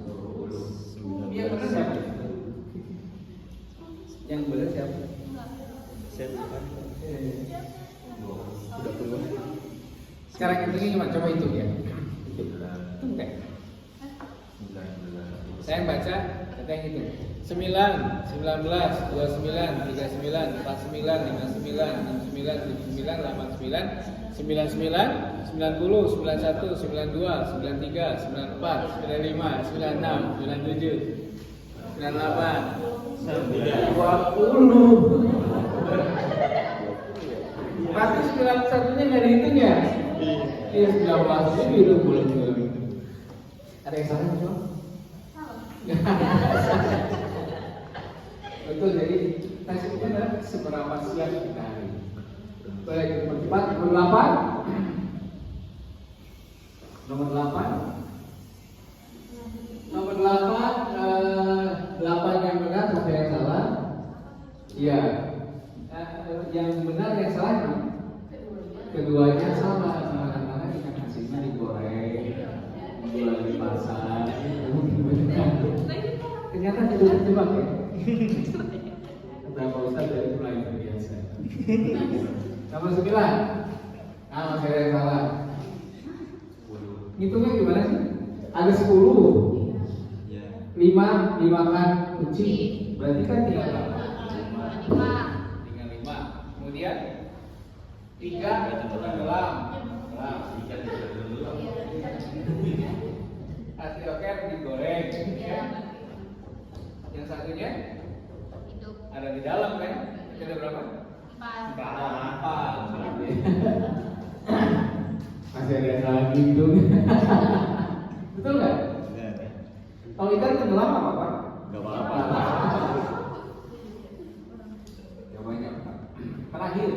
Iya benar siapa? Yang benar siapa? Saya lupa. Udah keluar. Sekarang ini coba hitung ya. Hitung kan? Saya baca, kata yang hitung. 9, 19, 29, 39, 49, 59, 59, 69, 89, 99, 90, 91, 92, 93, 94, 95, 96, 97, 98, 20. Pasti 91-nya nggak dihitung ya? Iya, 19 itu boleh juga. Ada yang salah nggak? Betul, jadi tes itu adalah seberapa siap kita hari ini. Baik, nomor 4, nomor 8. Nomor 8. Nomor 8, 8 yang benar, 1 yang salah. Iya. Yang benar yang salah kan? Keduanya salah, karena ikan asinnya digoreng, dijual di pasar. Ternyata tidak terjebak ya. Berapa Ustaz dari mulai terbiasa. Nomor 9. Nah, saya yang salah. Ngitungnya gimana sih? Ada 10. 5 dimakan kucing. Berarti kan tinggal berapa? 5. Kemudian 3 tenggelam. Hasil oker digoreng. Yang satunya ada di dalam kan? Ada berapa? 4. Masih ada salah gitu. Betul nggak? Kalau ikan tenggelam apa Pak? Gak apa-apa. Jawabannya apa? Terakhir.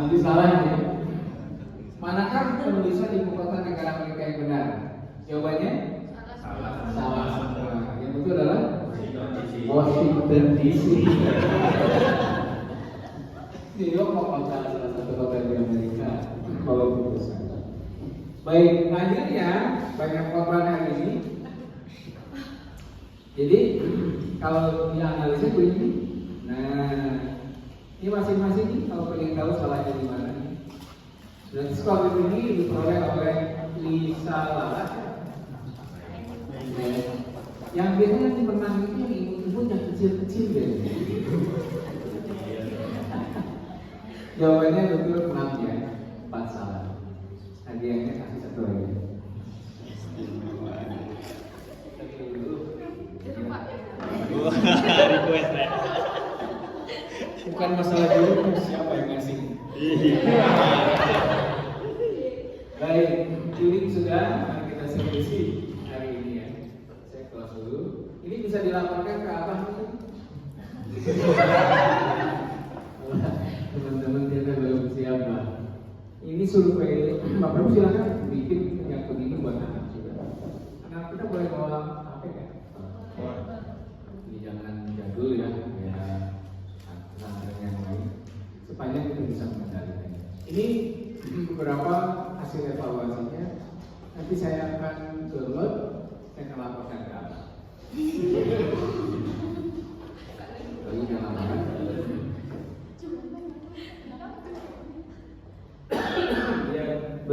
Jadi salah ya. Manakah penulisan ibu kota negara Amerika yang benar? Jawabannya? Salah. Yang betul adalah Washington DC. New York merupakan salah satu kota di Amerika. Kalau penulisan. Baik, lanjutnya banyak korban hari ini. Jadi kalau dianalisis begini, nah ini masing-masing nih kalau pengen tahu salahnya di mana. Dan skor ini diperoleh oleh Lisa Laras. Yang biasanya di menang itu yang ibu-ibu yang kecil-kecil deh. Jawabannya betul 6 ya, 4 salah. Hadiahnya kasih 1 lagi. Request ya. Bukan masalah dulu siapa yang ngasih. Baik, ini sudah mari kita diskusi hari ini ya. Saya kelas dulu. Ini bisa dilaporkan ke apa? Teman-teman kita belum siap Pak. Ini survei, Bapak Ibu silakan bikin yang begini buat anak juga. Anak kita boleh bawa HP kan? Ini jangan jadul ya, ya pesantren yang lain. Sepanjang kita bisa mengendalikan. Ini beberapa hasil evaluasinya. Nanti saya akan download, saya akan laporkan ke Abang.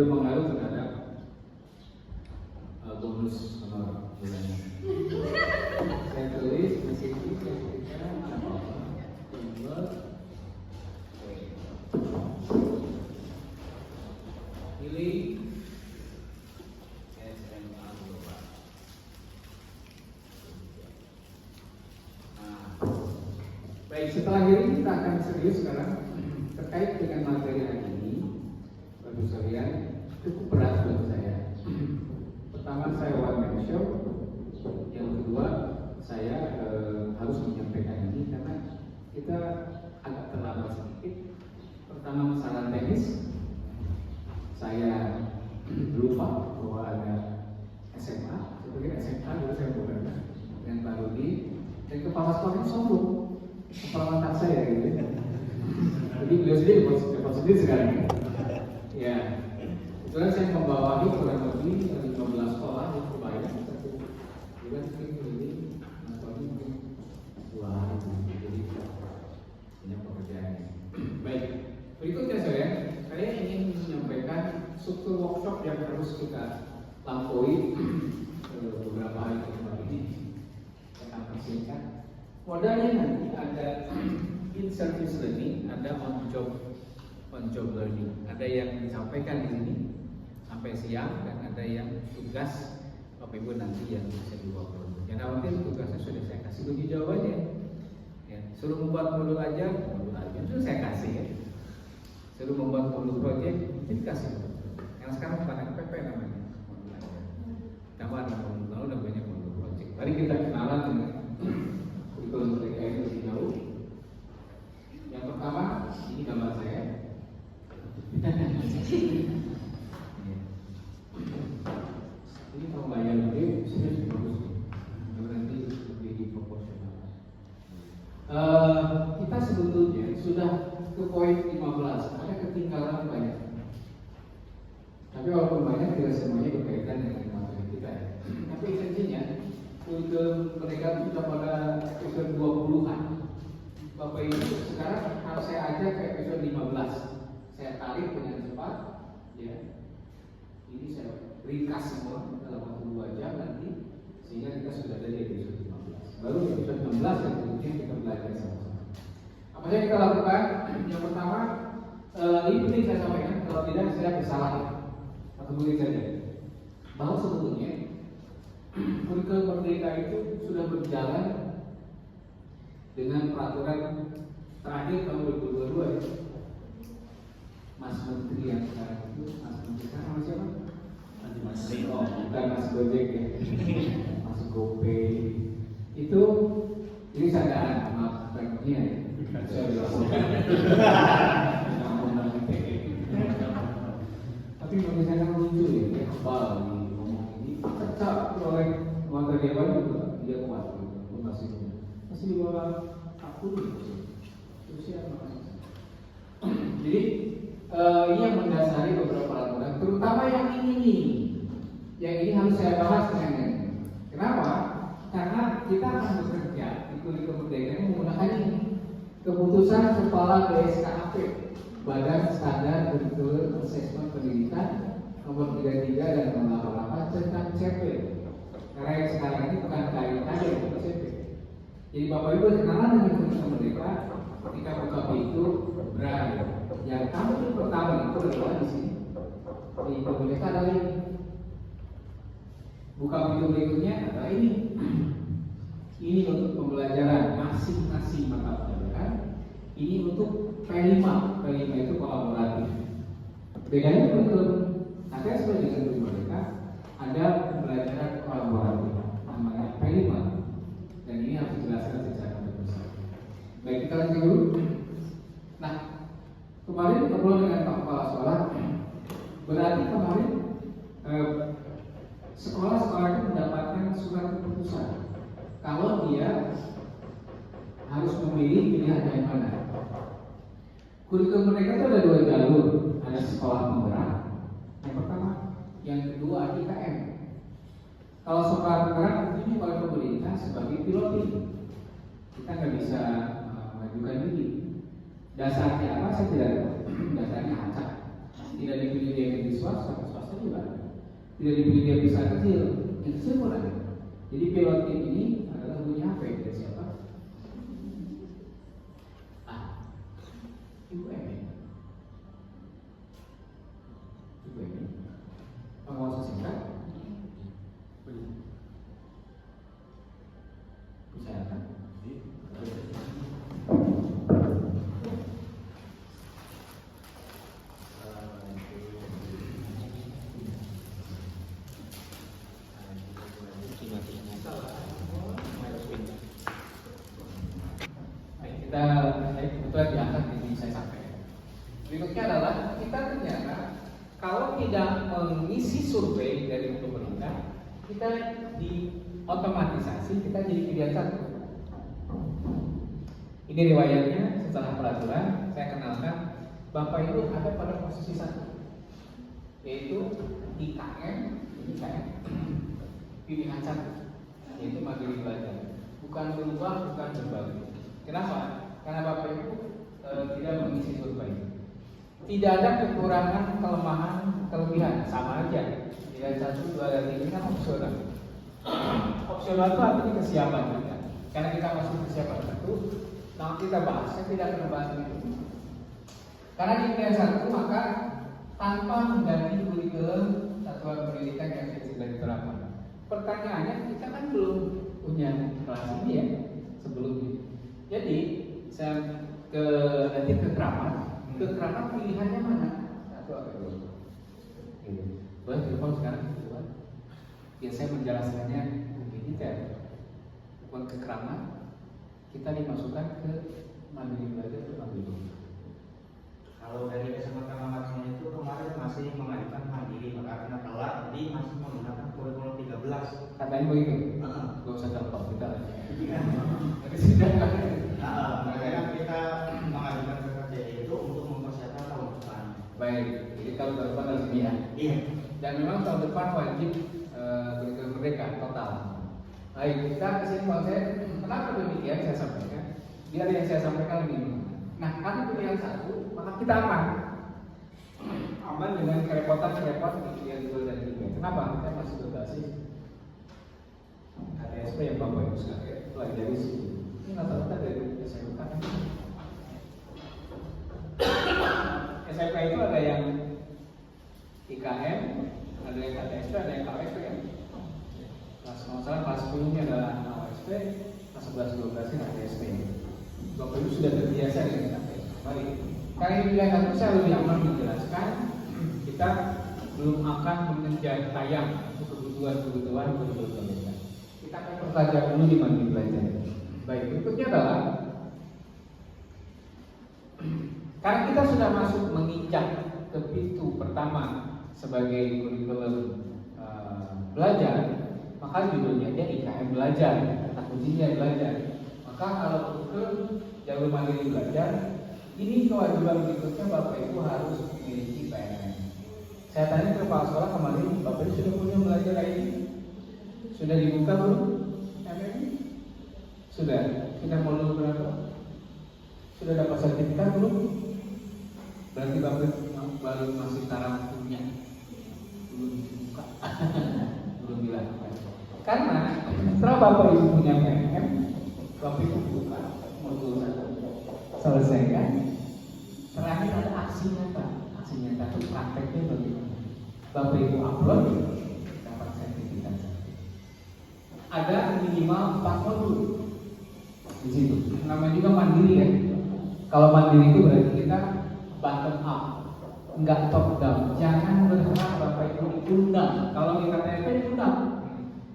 berpengaruh terhadap bonus honor bulannya. Saya tulis di sini kira-kira apa? Pilih SMA Global. Nah, baik, setelah ini kita akan serius sekarang terkait dengan materi hari ini. Bapak sekalian, cukup berat buat saya. Pertama, saya one man show. Yang kedua, saya harus menyampaikan ini karena kita agak terlambat sedikit. Pertama, masalah teknis. Saya lupa bahwa ada SMA, sebagai SMA dulu saya bukan dengan Pak Rudi dan kepala sekolahnya sombong, kepala mantan saya gitu. Jadi beliau sendiri dapat sendiri sekarang. Ya, kebetulan saya membawahi kurang lebih 15 sekolah di Surabaya. Juga mungkin ini nontonnya mungkin 2 hari, jadi banyak pekerjaannya. Baik, berikutnya saya ingin menyampaikan struktur workshop yang harus kita lampaui beberapa hari ke depan ini. Saya akan persingkat. Modalnya nanti ada in service learning, ada on job learning. Ada yang disampaikan di sini sampai siang dan ada yang tugas Bapak Ibu nanti yang bisa diwakil. Yang khawatir tugasnya sudah saya kasih kunci jawabannya. Ya, suruh membuat modul aja itu saya kasih ya. Suruh membuat modul project itu dikasih. Yang sekarang bukan FPP namanya modul aja. Tambah ada modul lalu udah banyak modul project. Mari kita kenalan dengan kurikulum mereka yang lebih jauh. Yang pertama, ini gambar saya. Ini kalau bayar lebih, serius bagus. Nanti lebih proporsional. Kita sebetulnya sudah ke poin 15, ada ketinggalan banyak. Tapi walaupun banyak, tidak semuanya berkaitan dengan materi kita ya. Tapi esensinya, untuk mereka sudah pada episode 20-an. Bapak Ibu sekarang harus saya ajak ke episode 15. Saya tarik dengan cepat, ya. Ini saya ringkas semua dalam waktu 2 jam nanti, sehingga kita sudah ada di episode 15. Baru episode 16 yang kemudian kita belajar sama-sama. Apa yang kita lakukan? Yang pertama, ini penting saya sampaikan, kalau tidak saya bersalah atau mungkin saja bahwa sebetulnya kurikulum merdeka itu sudah berjalan dengan peraturan terakhir tahun 2022 ya. Mas Menteri yang sekarang itu, Mas Menteri sekarang nama siapa? Mas Riko, bukan Mas Gojek ya. Mas Gopay itu, ini sadaan, maaf banknya ya. Saya bilang tapi bagi saya kan lucu ya, dia kebal ngomong ini, cecak oleh warga dewan juga, dia kuat masih di bawah aku usia apa? Jadi ini yang mendasari beberapa aturan, terutama yang ini nih. Yang ini harus saya bahas dengan ini. Kenapa? Karena kita akan bekerja di kurikulum merdeka ini menggunakan ini. Keputusan Kepala BSKAP, Badan Standar Kurikulum Asesmen Pendidikan nomor 33 dan nomor 88 tentang CP. Karena yang sekarang ini bukan KIK yang CP. Jadi Bapak Ibu kenalan dengan kurikulum merdeka ketika buka pintu berakhir. Yang kamu itu pertama itu adalah di sini. Di pemerintah adalah ini. Buka pintu berikutnya adalah ini. Ini untuk pembelajaran masing-masing mata pelajaran. Ini untuk P5. P5 itu kolaboratif. Bedanya kurikulum ATS dengan kurikulum merdeka ada pembelajaran kolaboratif namanya P5. Dan ini harus dijelaskan secara besar. Baik, kita lanjut dulu. Nah, kemarin ngobrol dengan Pak Kepala Sekolah, berarti kemarin sekolah-sekolah itu mendapatkan surat keputusan kalau dia harus memilih pilihan yang mana. Kurikulum mereka itu ada 2 jalur, ada sekolah penggerak yang pertama, yang kedua IKM. Kalau sekolah penggerak ini oleh pemerintah sebagai piloting, kita nggak bisa mengajukan diri. Dasarnya apa? Saya tidak tahu. Dasarnya acak. Tidak dipilih dia di swasta juga ada. Tidak dipilih dia besar kecil pun ada. Jadi pilot tim ini adalah punya apa ya? Dari siapa? Ibu Emi. Penguasa singkat. Kesehatan. Kita diangkat ini saya sampaikan. Berikutnya adalah kita ternyata kalau tidak mengisi survei dari pemerintah, kita diotomatisasi kita jadi pilihan satu. Ini riwayatnya setelah peraturan saya kenalkan Bapak itu ada pada posisi satu, yaitu IKM pilihan satu, yaitu mandiri belajar, bukan berubah, bukan berbagi. Kenapa? Karena Bapak Ibu tidak mengisi survei. Tidak ada kekurangan, kelemahan, kelebihan, sama aja. Pilihan 1, 2, dan 3 kan opsional. Opsional itu artinya kesiapan kita. Karena kita masih kesiapan satu, nah kita bahas, saya tidak akan bahas itu. Karena di pilihan 1 maka tanpa mengganti kurikulum satuan pendidikan yang sudah diterapkan. Pertanyaannya kita kan belum punya kelas ini ya sebelumnya. Jadi saya nanti ke keramat pilihannya mana? Satu atau dua? Boleh telepon sekarang dua. Ya saya menjelaskannya begini kan. Bukan ke keramat, kita dimasukkan ke mandiri belajar ke mandiri. Kalau dari SMA Keramatnya itu kemarin masih mengajukan mandiri, maka karena telat jadi masih menggunakan kurikulum 13. Katanya begitu. Gak usah telepon kita. Tapi sudah. Makanya kita mengajukan PKJD itu untuk mempersiapkan tahun depan. Baik, jadi kalau tahun depan harus ini ya. Iya. Dan memang tahun depan wajib kurikulum merdeka total. Baik, kita kesini konsep. Kenapa demikian saya sampaikan? Biar yang saya sampaikan lebih mudah. Nah, karena pilihan satu, maka kita aman. Aman dengan kerepotan di pilihan 2 dan 3. Kenapa? Kita masih berbasis KTSP yang Bapak Ibu sekalian pelajari sini. Ini rata-rata dari SMK. SMK itu ada yang IKM, ada yang KTSP, ada yang KWP ya. Kelas 10 ini adalah KWSP, kelas 11-12 ini KTSP. Bapak Ibu sudah terbiasa dengan KTSP. Baik, kali ini pilihan satu saya lebih aman menjelaskan. Kita belum akan mengejar tayang untuk kebutuhan pendidikan. Kita akan pertajam dulu di mandiri belajar. Baik, berikutnya adalah karena kita sudah masuk menginjak ke pintu pertama sebagai kurikulum belajar, maka judulnya aja IKM belajar, kata kuncinya belajar. Maka kalau kurikulum jalur mandiri belajar, ini kewajiban berikutnya Bapak Ibu harus memiliki PMM. Saya tanya ke Pak Sekolah kemarin, Bapak Ibu sudah punya belajar ini? Sudah dibuka belum? PMM? Sudah. Kita mau dulu berapa? Sudah dapat sertifikat belum? Berarti Bapak baru masih taraf punya, belum dibuka, belum dilakukan. Karena setelah Bapak Ibu punya PMM, Bapak Ibu buka, modul 1 selesaikan. Terakhir ada aksi nyata. Aksi nyata itu prakteknya bagaimana? Bapak Ibu upload, dapat sertifikat. Ada minimal 4 modul di situ. Namanya juga mandiri ya. Kalau mandiri itu berarti kita bottom up, enggak top down. Jangan berharap Bapak Ibu diundang. Kalau kita TP diundang,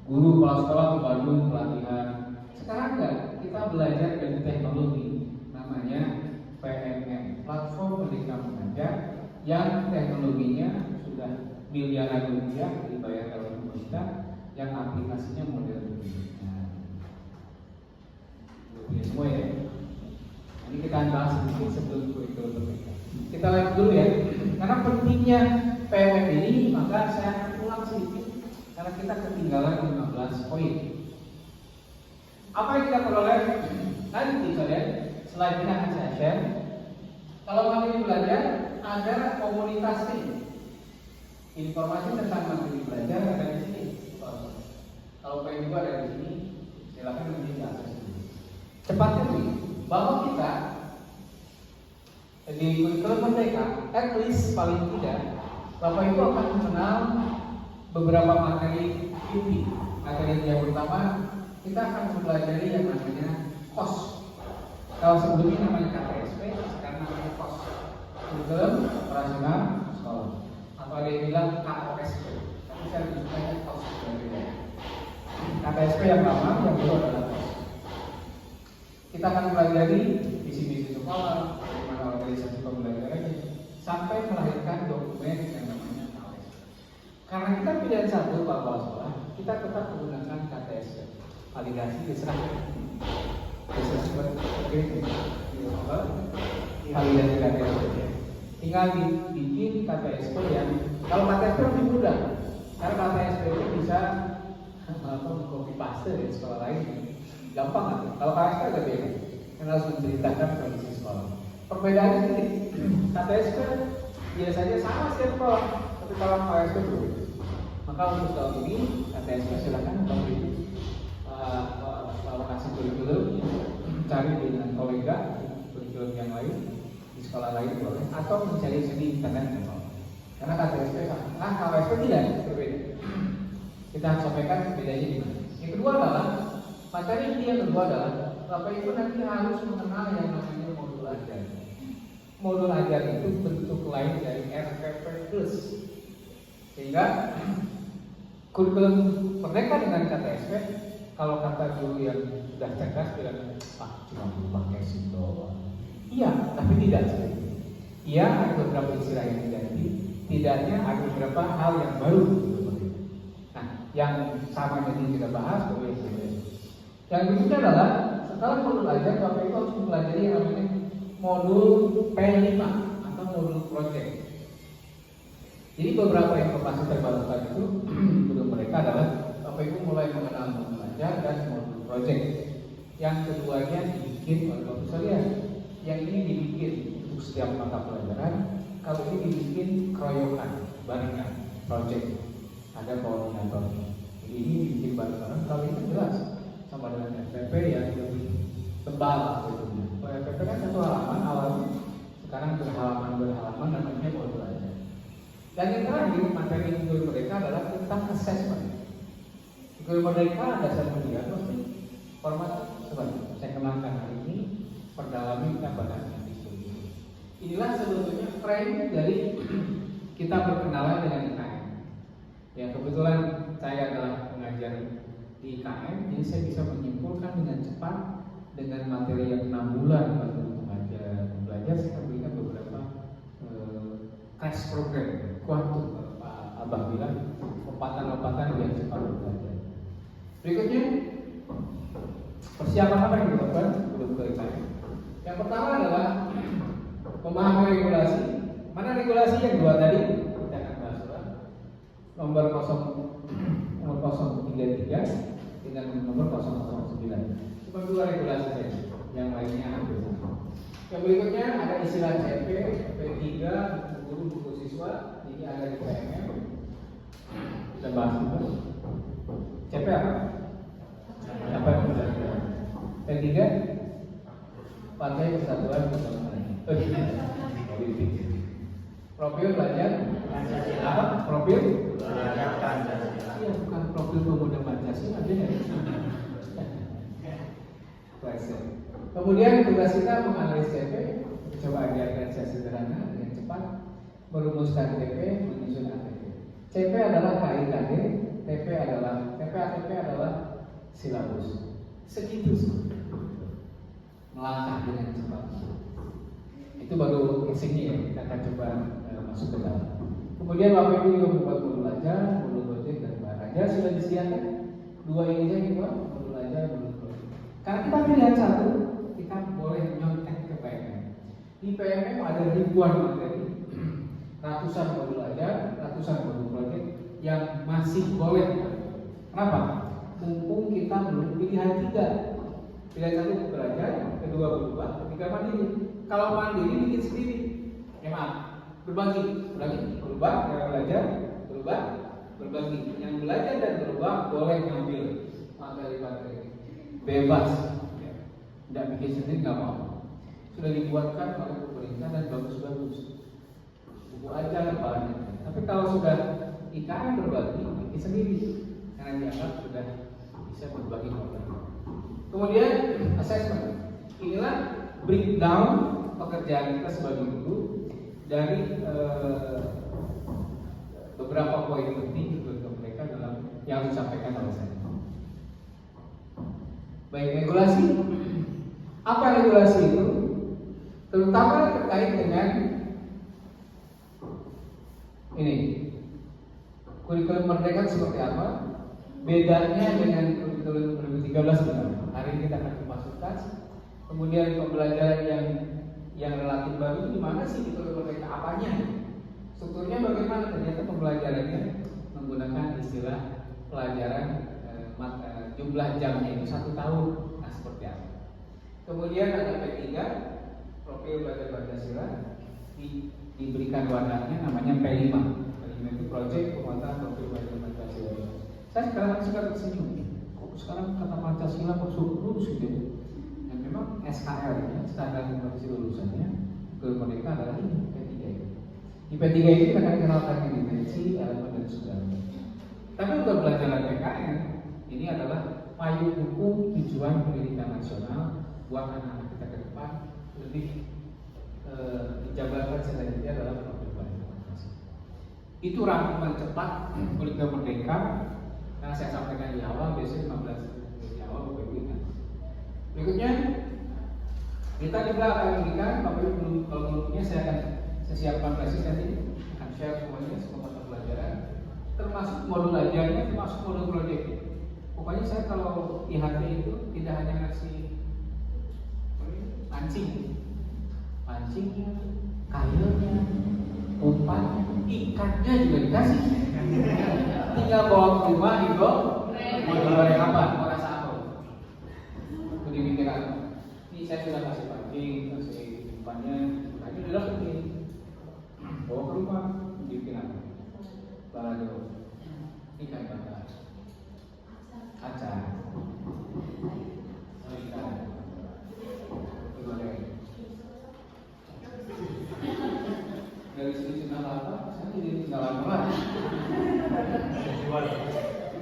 guru kepala sekolah ke Bandung pelatihan. Sekarang enggak, kita belajar dari teknologi. Namanya PMM, platform pendidikan mengajar, yang teknologinya sudah miliaran rupiah dibayar oleh pemerintah, yang aplikasinya modern. Ini semua ya. Ini kita bahas sedikit sebelum kurikulum merdeka. Kita lihat dulu ya, karena pentingnya PMM ini, maka saya akan ulang sedikit karena kita ketinggalan 15 poin. Apa yang kita peroleh? Nanti kalian slide ini akan saya share. Kalau mandiri belajar, ada komunitas ini. Informasi tentang materi belajar ada di sini. Kalau pengen juga ada di sini, silakan nanti diakses. Cepatnya begini, bahwa kita di kurikulum Merdeka, at least paling tidak, Bapak Ibu akan mengenal beberapa materi inti. Materi yang pertama, kita akan mempelajari yang namanya KOS. Kalau sebelumnya namanya KTSP, sekarang namanya KOS. Kurikulum Operasional Sekolah. Atau ada yang bilang KOSP, tapi saya lebih sukanya KOS. KTSP yang lama, yang baru adalah KOS. Kita akan pelajari visi-misi sekolah, bagaimana organisasi pembelajarannya, sampai melahirkan dokumen yang namanya KOSP. Karena kita pilihan satu Pak Kepala Sekolah, kita tetap menggunakan KTSP. Validasi diserahkan. Validasi KTSP. Tinggal dibikin KTSP yang, kalau KTSP lebih mudah, karena KTSP itu bisa copy paste dari sekolah lain, gampang kan? Kalau KTSP agak beda, karena harus menceritakan kondisi sekolah. Perbedaannya ini, KTSP biasanya sama setiap sekolah, tapi kalau KTSP berbeda. Maka untuk tahun ini KTSP silakan Bapak Ibu kasih kurikulum, cari dengan kolega kurikulum yang lain di sekolah lain boleh, atau mencari di internet boleh. Karena KTSP sama, KTSP tidak berbeda. Kita sampaikan bedanya di mana. Yang kedua adalah materi ini, yang kedua adalah Bapak Ibu nanti harus mengenal yang namanya modul ajar. Modul ajar itu bentuk lain dari RPP Plus, sehingga kurikulum Merdeka dengan KTSP, kalau kata guru yang sudah cerdas bilang, cuma pakai SIM doang. Iya, tapi tidak seperti itu. Iya, ada beberapa istilah yang diganti, tidaknya ada beberapa hal yang baru. Nah, yang sama yang kita bahas, yang berikutnya adalah setelah modul ajar, Bapak Ibu harus mempelajari yang namanya modul P5 atau modul project. Jadi beberapa informasi terbarukan itu menurut mereka adalah Bapak Ibu mulai mengenal modul ajar dan modul project. Yang keduanya dibikin oleh Bapak sekalian. Yang ini dibikin untuk setiap mata pelajaran. Kalau ini dibikin keroyokan, barengan, project. Ada koordinator. Jadi ini dibikin bareng-bareng. Kalau itu jelas sama dengan FPP yang lebih tebal. Kalau FPP kan satu halaman awalnya, sekarang berhalaman namanya modul ajar. Dan yang terakhir, materi kurikulum mereka adalah tentang assessment. Kurikulum mereka ada assessment diagnostik, format seperti saya kenalkan hari ini, perdalami kita bahas nanti. Inilah sebetulnya frame dari kita berkenalan dengan IKN. Ya, kebetulan saya adalah pengajar di IKN, jadi saya bisa menyimpulkan dengan cepat dengan materi yang 6 bulan waktu belajar. Saya berikan beberapa crash program, kuantum, Pak Abah bilang lompatan-lompatan yang cepat belajar. Berikutnya, persiapan apa yang dilakukan sebelum ke IKN? Yang pertama adalah memahami regulasi. Mana regulasi yang dua tadi? Kita akan bahas nomor 033 dengan nomor 009. Cuma dua regulasi saja, yang lainnya hampir sama. Yang berikutnya ada istilah CP, P3, buku siswa, ini ada di PMM. Kita bahas dulu. CP apa? Apa yang kita P3? Partai Persatuan Pembangunan. Profil belajar apa? Profil belajar Pancasila. Iya, bukan profil pemuda Pancasila, beda. Kemudian tugas kita menganalisis CP, coba ajarkan saya sederhana dengan cepat, merumuskan TP, menyusun ATP. CP adalah KIKD, ATP adalah silabus. Segitu sih. Melangkah dengan cepat. Itu baru isinya ya, kita akan coba masuk ke dalam. Kemudian Bapak Ibu juga membuat modul ajar, modul project dan bahan ajar sudah disediakan. Dua ini saja dibuat, modul ajar, modul project. Karena kita pilihan satu, kita boleh nyontek ke PMM. Di PMM ada ribuan materi, ratusan modul ajar, ratusan modul project yang masih boleh. Kenapa? Mumpung kita belum pilihan 3. Pilihan 1 belajar, kedua berubah, ketiga mandiri. Kalau mandiri bikin sendiri, maaf, berubah, yang belajar, berbagi. Yang belajar dan berubah boleh ngambil materi-materi, bebas, ya. Tidak bikin sendiri nggak mau. Sudah dibuatkan oleh pemerintah dan bagus-bagus. Buku ajar banyak. Tapi kalau sudah IKN berbagi, bikin sendiri karena dianggap sudah bisa berbagi materi. Kemudian assessment. Inilah breakdown pekerjaan kita sebagai guru dari beberapa poin penting untuk mereka dalam yang disampaikan oleh saya. Baik, regulasi. Apa regulasi itu? Terutama terkait dengan ini, kurikulum merdeka seperti apa? Bedanya dengan kurikulum 2013 sebenarnya. Hari ini kita akan memasukkan. Kemudian pembelajaran yang relatif baru itu di mana sih kurikulum merdeka? Apanya? Strukturnya bagaimana? Ternyata pembelajarannya menggunakan istilah pelajaran jumlah jamnya itu 1 tahun. Nah, seperti apa? Kemudian ada P3, profil belajar Pancasila, diberikan wadahnya namanya P5. P5 itu proyek penguatan profil belajar Pancasila. Saya sekarang suka tersenyum. Kok sekarang kata Pancasila kok suruh lulus gitu? Dan memang SKL ya, standar kompetisi lulusannya ke mereka adalah ini P3. Di P3 ini kita akan kenalkan intensi, elemen dan saudara. Tapi untuk pelajaran PKN ini adalah payung hukum tujuan pendidikan nasional buat anak-anak kita ke depan lebih dijabarkan selanjutnya dalam profil belajar Pancasila. Itu rangkuman cepat kurikulum merdeka. Karena saya sampaikan di awal, biasanya 15 di awal Bapak ingat. Berikutnya kita juga akan memberikan, Bapak Ibu kalau belumnya saya akan siapkan presis nanti akan share semuanya semua mata pelajaran, termasuk modul ajarnya, termasuk modul proyek. Pokoknya saya kalau IHT itu tidak hanya ngasih pancingnya, kayunya, umpannya, ikannya juga dikasih. Tinggal bawa ke rumah itu mau digoreng apa, mau rasa apa. Itu dipikirkan. Ini saya sudah kasih pancing, kasih umpannya, lagi udah pergi. Bawa ke rumah, dibikin apa? Balado, ikan bakar, acar, ikan. Dari sini tinggal apa? Saya jadi tinggal apa lagi?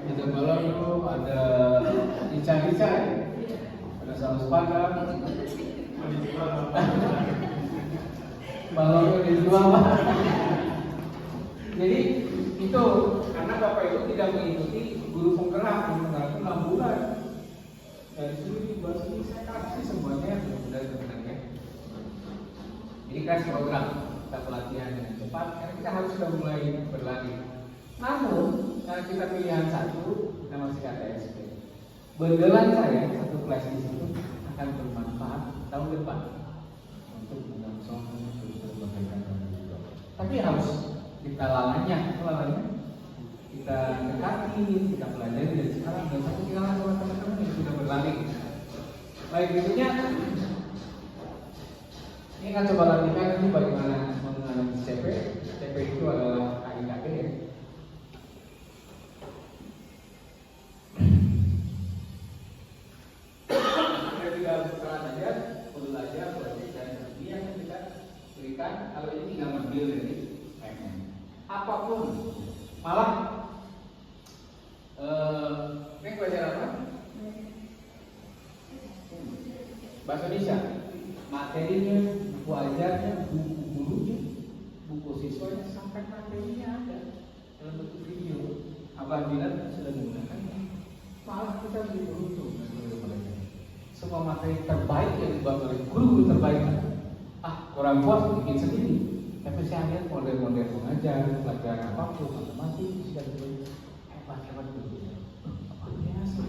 Ada balado, ada ican-ican, ada saus padang, balado dijual apa? Jadi itu karena Bapak Ibu tidak mengikuti guru penggerak itu 6 bulan. Dari sini dibuat sini saya kasih semuanya dari sebenarnya. Jadi kan program kita pelatihan dengan cepat, karena kita harus sudah mulai berlari. Namun karena kita pilihan satu, kita masih KTSP. Bergelan saya satu kelas di situ akan bermanfaat tahun depan untuk menyongsong kurikulum merdeka. Tapi harus kita lalanya, kita dekati, kita pelajari dari sekarang dan satu kenalan sama teman-teman yang sudah berlari. Baik, berikutnya ini akan coba latihan nanti bagaimana menganalisis CP. CP itu adalah KIKP ya. Kita tinggal sekarang saja, perlu belajar, proyek dan ini yang kita berikan. Kalau ini tinggal mengambil dari apapun, malah ini belajar apa? Bahasa Indonesia, materinya, buku ajarnya, buku gurunya, buku siswanya, sampai materinya ada dalam bentuk video. Apabila sudah menggunakannya, malah kita lebih beruntung. Semua materi terbaik yang dibuat oleh guru terbaik. Orang puas bikin sendiri. Tapi saya lihat model-model pengajar, pelajaran apapun, matematik, dan hebat-hebat guru. Apa biasa?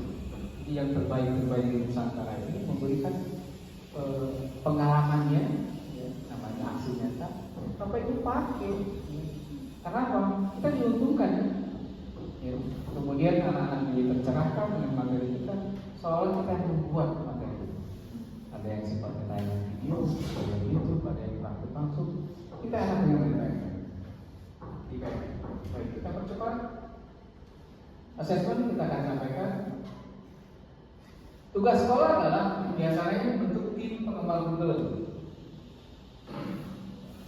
Jadi yang terbaik di Nusantara ini memberikan pengalamannya, ya, namanya aksi nyata. Apa itu pakai? Karena apa? Kita diuntungkan. Ya. Kemudian anak-anak jadi tercerahkan dengan materi kita, seolah kita yang membuat materi. Ada yang sifatnya tayang video, ada yang YouTube, ada yang praktik langsung. Kita akan menilai. kita percepat. Asesmen kita akan sampaikan. Tugas sekolah adalah biasanya membentuk tim pengembang kurikulum.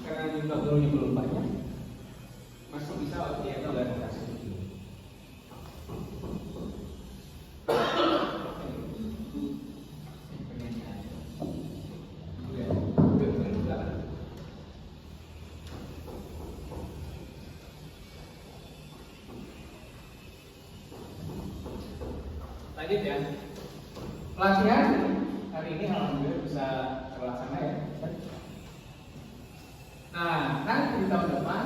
Karena jumlah gurunya belum banyak, masih bisa dia organisasi. Lanjut ya. Pelatihan hari ini alhamdulillah bisa terlaksana ya. Nah, nanti di tahun depan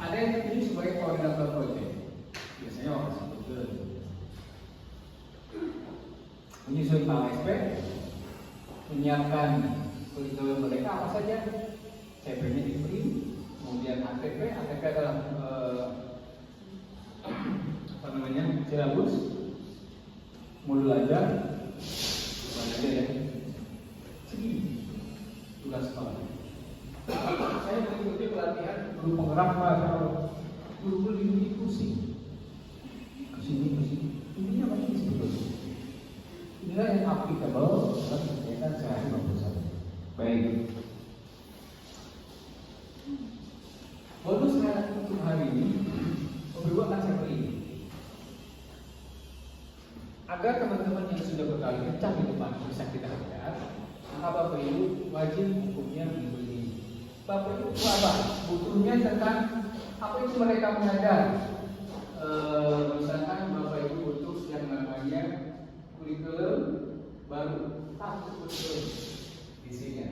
ada yang dipilih sebagai koordinator proyek. Biasanya orang sebut menyusun KSP, menyiapkan kurikulum mereka apa saja, CP-nya di print, kemudian ATP adalah apa namanya silabus, modul ajar, aja ya, segini tugas sekolah. Saya mengikuti pelatihan guru penggerak bahasa guru ini pusing, kesini, intinya apa sih sebetulnya? Inilah yang applicable dalam kegiatan sehari-hari. Baik. Bonus untuk hari ini, berdua akan saya beri agar teman-teman yang sudah berkali kencang di depan bisa kita lihat. Maka Bapak Ibu wajib hukumnya diberi. Bapak Ibu apa? Butuhnya tentang apa itu mereka mengajar. Misalkan Bapak Ibu butuh yang namanya kurikulum baru, kurikulum isinya.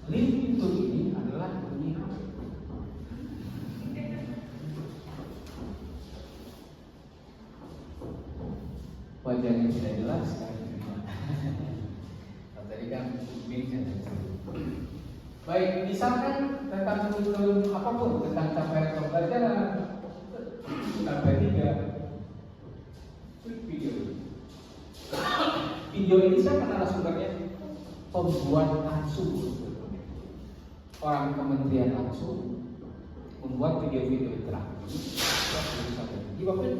Link untuk ini adalah ini. Wajahnya tidak jelas kan? Tadi kan baik, misalkan tentang kurikulum apapun, tentang capaian pembelajaran, sampai 3 video ini saya kenal sumbernya pembuat langsung orang Kementerian langsung membuat video-video interaktif.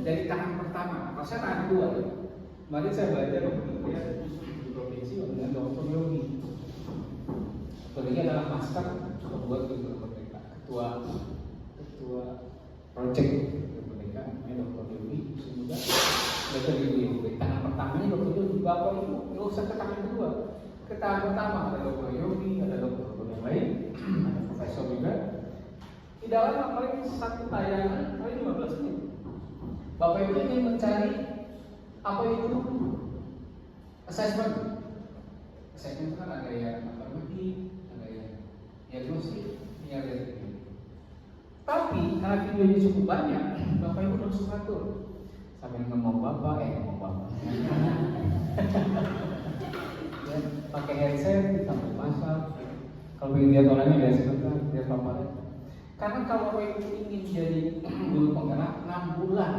Dari tangan pertama, saya tangan kedua ya. Kemarin saya belajar di provinsi dengan Dr. Yogi. Ini adalah master pembuat kurikulum merdeka, ketua project merdeka, Dr. Yogi. Semoga belajar di Yogi. Tangan pertamanya Dr. Yogi, Bapak Ibu nggak usah ke tangan kedua. Ke tangan pertama ada Dr. Yogi, ada dokter yang lain, ada profesor juga. Tidak lama paling satu tayangan paling 15 menit. Bapak Ibu ingin mencari apa itu assessment. Assessment kan ada yang afirmatif, ada yang diagnostik, ada yang. Tapi karena videonya cukup banyak, Bapak Ibu harus atur. Sambil ngomong bapak, ya, pakai headset, sambil masak. Kalau ingin lihat orangnya dari sebentar, lihat paparnya. Karena kalau Bapak Ibu ingin jadi guru penggerak 6 bulan,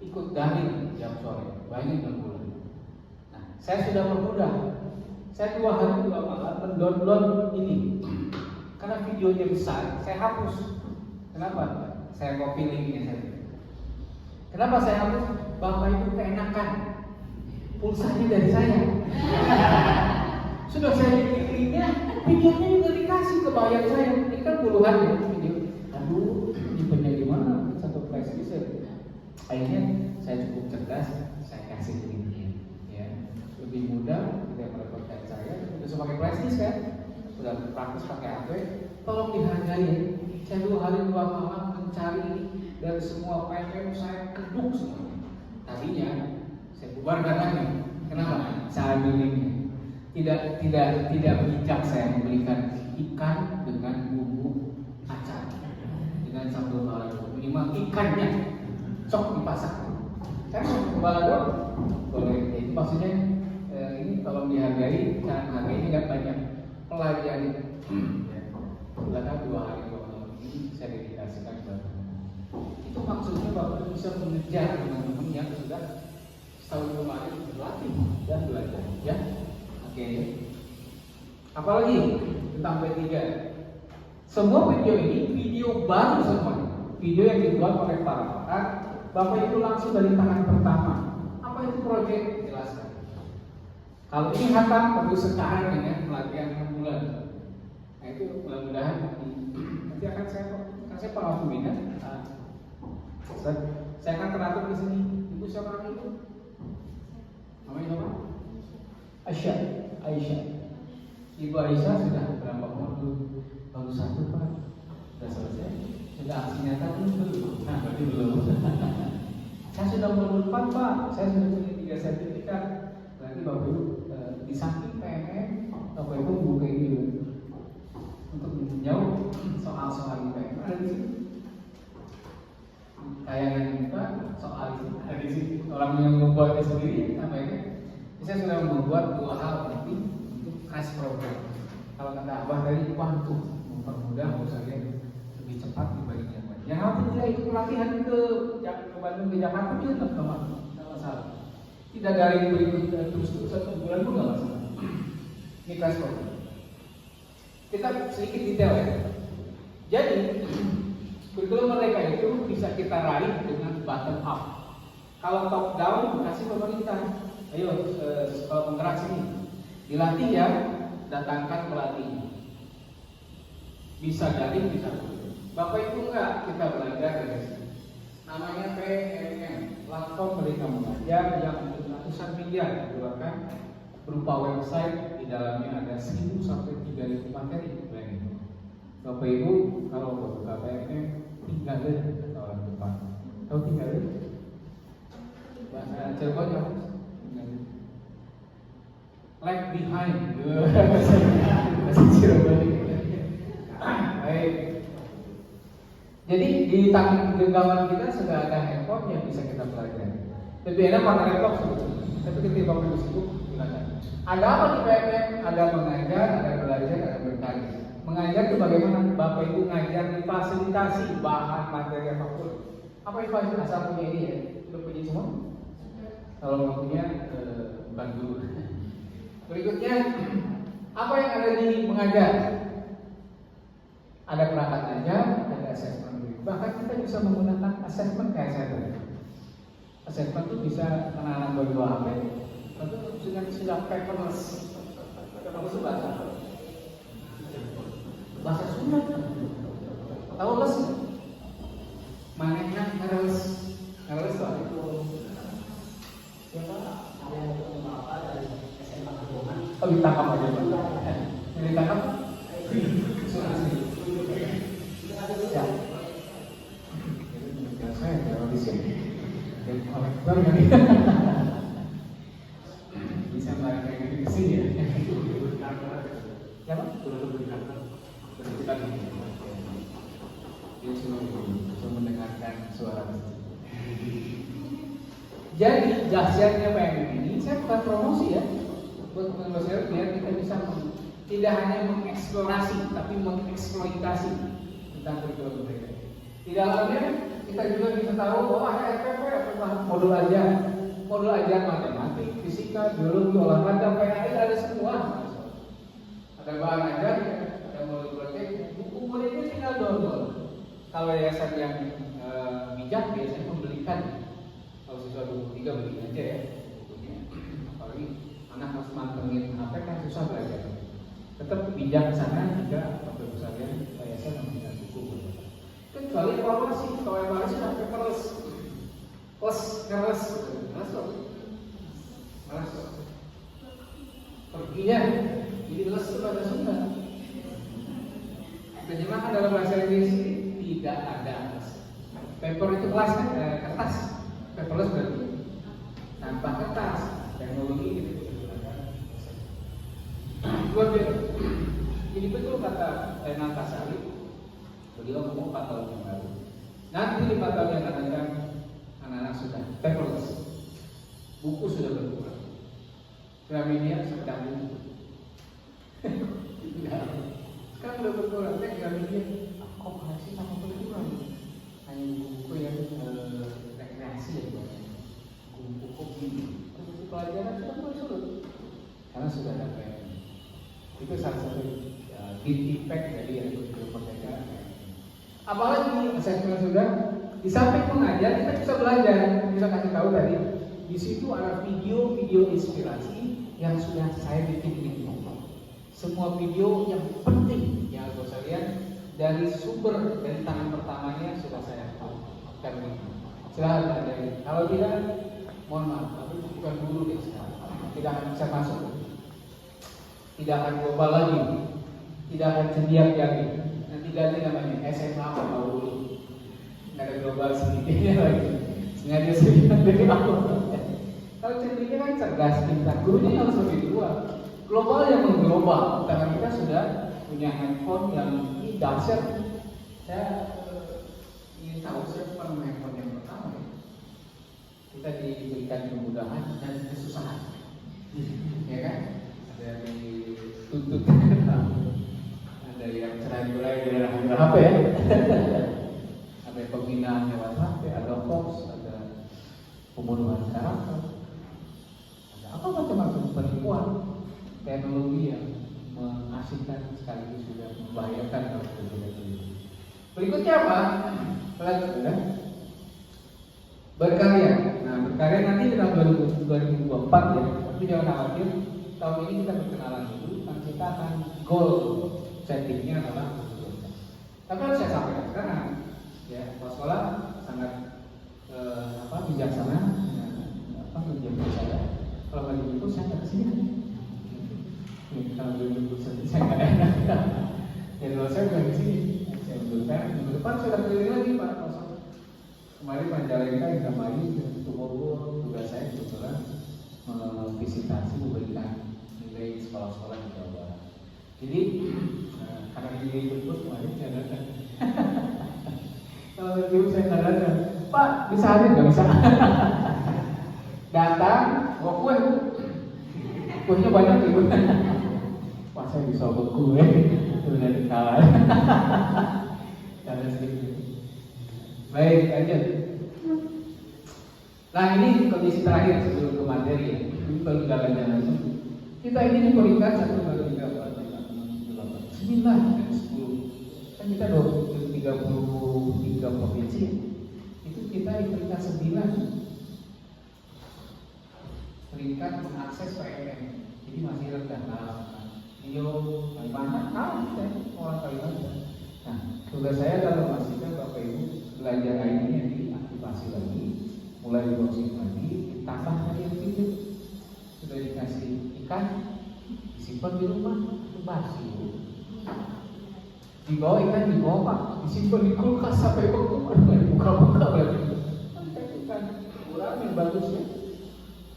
ikut daring jam sore, banyak 6 bulan. Nah, saya sudah mempermudah. Saya 2 hari 2 malam mendownload ini. Karena videonya besar, saya hapus. Kenapa? Saya copy linknya saja. Kenapa saya hapus? Bapak Ibu keenakan pulsanya dari saya. Sudah saya bikin linknya, videonya juga dikasih ke bayar saya. Ini kan puluhan ya video. Aduh, tipenya gimana? Satu flash disk. Akhirnya saya cukup cerdas, saya kasih linknya. Ya, lebih mudah, tidak merepotkan saya. Sudah pakai flash disk kan? Sudah praktis pakai HP. Tolong dihargai. Saya 2 hari 2 malam mencari ini dari semua PMM saya keduk semuanya. Tadinya saya bubarkan lagi. Kenapa? Saya ambil linknya. Tidak bijak saya membelikan ikan dengan bumbu kacang dengan sambal balado. Minimal ikannya sok dipasak. Saya mau balado boleh. Itu maksudnya ini tolong dihargai. Cara menghargai ini nggak banyak pelajari. Belakang 2 hari 2 malam ini saya dedikasikan buat itu maksudnya Bapak bisa mengejar teman-teman yang sudah setahun kemarin berlatih dan belajar ya. Oke. Apalagi tentang P3 Semua video ini video baru semua. Video yang dibuat oleh para pakar. Bapak Ibu langsung dari tangan pertama. Apa itu proyek? Jelaskan. Kalau ini hatam perlu sekarang dengan pelatihan 6 bulan. Nah itu mudah-mudahan nanti akan saya pengawal pembina. Saya akan teratur di sini. Ibu siapa orang itu? Namanya siapa? Aisyah. Ibu Aisyah sudah berapa umur dulu? Baru 1 Pak. Sudah selesai. Sudah aksi nyata belum? Nah berarti belum. Saya sudah umur 4 Pak. Saya sudah punya 3 sertifikat. Berarti Bapak Ibu di samping PNM, Bapak Ibu buka ini untuk menjawab soal-soal IPM ada di sini. Tayangan juga soal itu ada di sini. Orang yang membuatnya sendiri apa ini? Saya sudah membuat 2 hal penting untuk crash program. Kalau kata Abah tadi waktu mempermudah usaha lebih cepat dibanding yang lain. Yang harus dia ikut pelatihan ke Bandung ke Jakarta dia nggak masalah. Tidak daring berikut terus 1 bulan pun nggak masalah. Ini crash program. Kita sedikit detail ya. Jadi kurikulum mereka itu bisa kita raih dengan bottom up. Kalau top down kasih pemerintah, ayo kalau penggerak sini dilatih ya, datangkan pelatih. Bisa daring, bisa. Bapak Ibu enggak kita belajar dari sini. Namanya PMM, platform mereka mengajar yang untuk ratusan miliar dikeluarkan berupa website, di dalamnya ada 1.000 sampai 3.000 materi. Bapak Ibu kalau buka PMM tinggalin tahun depan. Tahu tinggalin? Bahasa Cirebon ya. Left behind. Bahasa Cirebon. Baik. Jadi di tangan genggaman kita sudah ada handphone yang bisa kita pelajari. Lebih enak pakai laptop sebetulnya. Tapi ketika Bapak Ibu sibuk, silakan. Ada apa di PMM? Ada mengajar, ada belajar, ada berkarya. Mengajar itu bagaimana? Bapak Ibu ngajar difasilitasi bahan materi apapun. Apa itu asal punya ini ya? Sudah punya semua? Kalau nggak punya, bantu. Berikutnya, apa yang ada di mengajar? Ada perangkat ajar, ada asesmen. Bahkan kita bisa menggunakan asesmen kayak saya tadi. Asesmen itu bisa anak-anak berdua HP, tapi sudah paperless. Paperless itu bahasa Sunda. Tahu les? Manehna harus itu siapa? Oh ditangkap aja Pak. Ditangkap? Ya. Saya teroris ya. Baru kan? Bisa balik kayak gitu ke sini ya. Ya Pak? Kita dia cuma mendengarkan suara masjid. Jadi dahsyatnya PMM ini saya bukan promosi ya, buat teman-teman saya biar kita bisa tidak hanya mengeksplorasi tapi mengeksploitasi tentang kurikulum mereka. Di dalamnya kita juga bisa tahu bahwa ada RPP, modul ajar matematik, fisika, biologi, olahraga, PNAI ada semua. Ada bahan ajar, ada modul praktek, buku muridnya tinggal download. Kalau yayasan yang bijak biasanya membelikan. Kalau siswa 23 beli aja ya bukunya. Apalagi anak harus mantengin HP kan susah belajar. Tetap bijaksana jika Bapak Ibu sekalian yayasan memberikan buku. Kecuali evaluasi, kalau evaluasi sudah paperless, keras perginya jadi les itu bahasa Sunda. Terjemahkan dalam bahasa Inggris tidak ada paper itu kelas kertas, paperless berarti tanpa kertas, teknologi gitu. Luar biasa. Jadi betul kata Renata Sari, beliau ngomong 4 tahun yang lalu. Nanti di 4 tahun yang akan datang anak-anak sudah paperless, buku sudah berkurang, Gramedia sedang buku. Sekarang sudah berkurang, Gramedia kooperasi sama berkurang. Hanya buku yang rekreasi ya, buku kopi, buku pelajaran sudah mulai surut karena sudah ada PM. Itu salah satu impact dari kurikulum merdeka Apalagi saya sudah di samping mengajar kita bisa belajar, bisa kasih tahu tadi. Di situ ada video-video inspirasi yang sudah saya bikin ini. Semua video yang penting yang harus saya lihat dari sumber dari tangan pertamanya sudah saya tahu. Silahkan dari. Kalau tidak, mohon maaf, tapi bukan guru deh sekarang. Tidak akan bisa masuk, tidak akan global lagi, tidak akan cendiak lagi. Nanti ganti namanya SMA apa dulu. Nggak ada global sedikitnya lagi. Sengaja sedikit dari awal. Kalau cendiaknya kan cerdas, pintar. Gurunya harus lebih tua. Global yang mengglobal, karena kita sudah punya handphone yang dahsyat. Saya ingin tahu saya bukan handphone yang pertama ya. Kita diberikan kemudahan dan kesusahan, ya kan? Ada yang dituntut, ada yang cerai berai dengan HP ya. Ada penghinaan lewat HP, ada hoax, ada pembunuhan karakter, ada apa macam-macam penipuan. Teknologi yang mengasihkan sekaligus sudah membahayakan kalau kita tidak. Berikutnya apa? Selanjutnya berkarya. Nah, berkarya nanti di tahun 2024 ya. Tapi jangan khawatir, tahun ini kita berkenalan dulu. Dan kita akan goal settingnya adalah tapi harus saya sampaikan sekarang ya, kepala sekolah sangat bijaksana, menjemput saya. Kalau nggak dijemput saya nggak kesini. Kalau dijemput saya nggak enak. Ya kalau saya bukan di sini, saya undurkan. Minggu depan sudah keliling lagi Pak Kosong. Kemarin Majalengka yang kembali ke Bogor, tugas saya kebetulan visitasi memberikan nilai sekolah-sekolah di Jawa Barat. Jadi karena dijemput kemarin saya datang. Kalau dijemput saya nggak datang, Pak bisa hadir nggak bisa? Datang, bawa kue, kuenya banyak ibu. Wah saya bisa bawa kue, itu udah dikalah. Karena sedikit. Baik, lanjut. Nah ini kondisi terakhir sebelum ke materi ya. Ini baru jalan-jalan. Kita ini peringkat 1, 2, 3, 4, 5, 6, 7, 8, 9 dan 10. Kan kita 33 provinsi. Itu kita di peringkat 9. Peringkat mengakses PMN. Jadi masih rendah lah. Rio, Kalimantan, kita orang Kalimantan. Nah, tugas saya adalah memastikan Bapak Ibu belajar ini diaktifasi lagi, mulai diproses lagi, ditambah lagi yang hidup. Sudah dikasih ikan, disimpan di rumah, itu basi. Dibawa ikan dibawa Pak, disimpan di kulkas sampai berumur, buka-buka berarti. Ikan kurang yang bagus ya.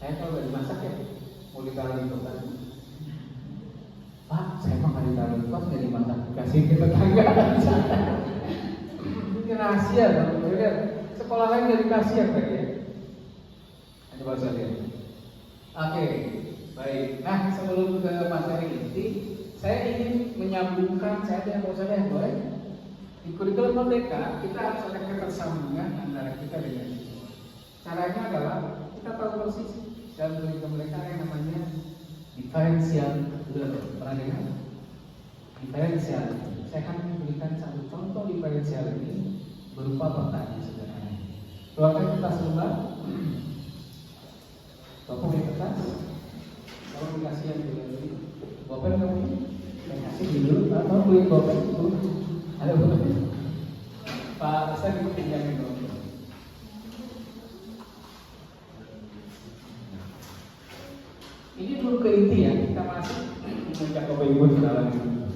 Saya kalau nggak dimasak ya, mau ditaruh di kulkas. Pak, saya mah nggak ditaruh di kulkas, nggak dimasak, kasih ke tetangga. Ini rahasia dong, sekolah lain nggak dikasih ya tadi ya. Coba saya lihat. Oke, baik. Nah sebelum ke materi inti, saya ingin menyambungkan saya dengan saudara yang boleh. Di kurikulum Merdeka kita harus ada ketersambungan antara kita dengan siswa. Caranya adalah kita tahu persis dalam kurikulum mereka yang namanya differential learning. Pernah dengar? Differential. Saya akan memberikan satu contoh diferensial ini berupa pertanyaan sederhana. Keluarkan kertas lembar, bapak punya kertas, kalau dikasih yang dulu, bapak kamu saya kasih dulu, atau beli bapak dulu, ada bapak. Pak saya dipinjamin dulu. Ini dulu ke inti ya, kita masuk mengajak bapak ibu ke dalam ini.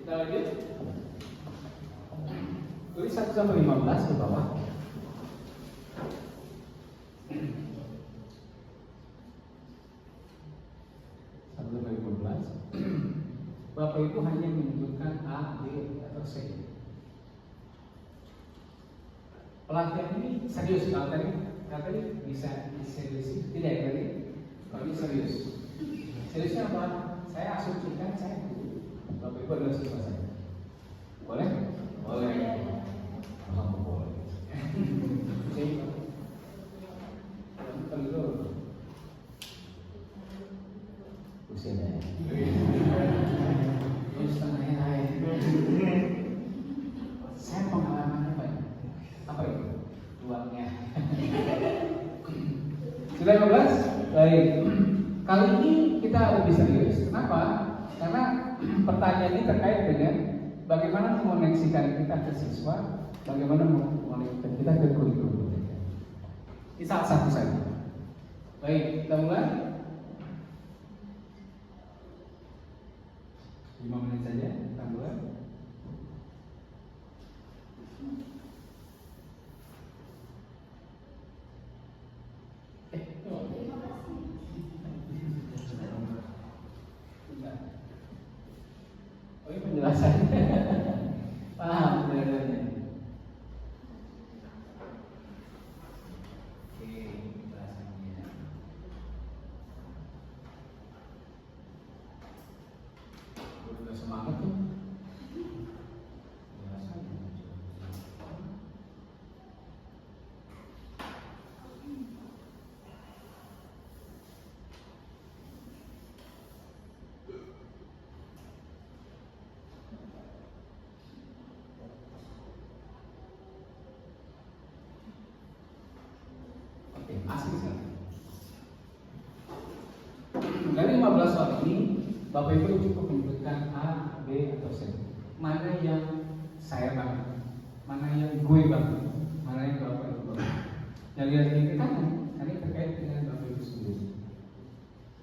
Kita lanjut. Tulis 1 sampai 15 ke bawah. Bapak Ibu hanya menyebutkan A, B, atau C. Pelatihan ini serius. Kalau tadi bisa diseriusi, tidak ya tadi? Kalau ini serius. Seriusnya apa? Saya asumsikan saya Bapak Ibu adalah siswa saya. Boleh? Boleh. Kamu boleh. Saya perlu usianya. Saya pengalamannya banyak. Apa itu? Uangnya. Sudah 15? Baik. Kali ini kita lebih serius. Kenapa? Karena pertanyaan ini terkait dengan bagaimana mengoneksikan kita ke siswa, bagaimana mengoneksikan kita ke kurikulum. Ini salah satu saja. Baik, kita mulai. 5 menit saja, kita mulai. Oh ini penjelasannya. Paham penjelasannya. Oke, penjelasannya. Udah semangat tuh. Asli sekali. Dari 15 soal ini, Bapak Ibu cukup menyebutkan A, B, atau C. Mana yang saya banget, mana yang gue banget, mana yang Bapak Ibu banget. Yang lihat ini kan, ini terkait dengan Bapak Ibu sendiri.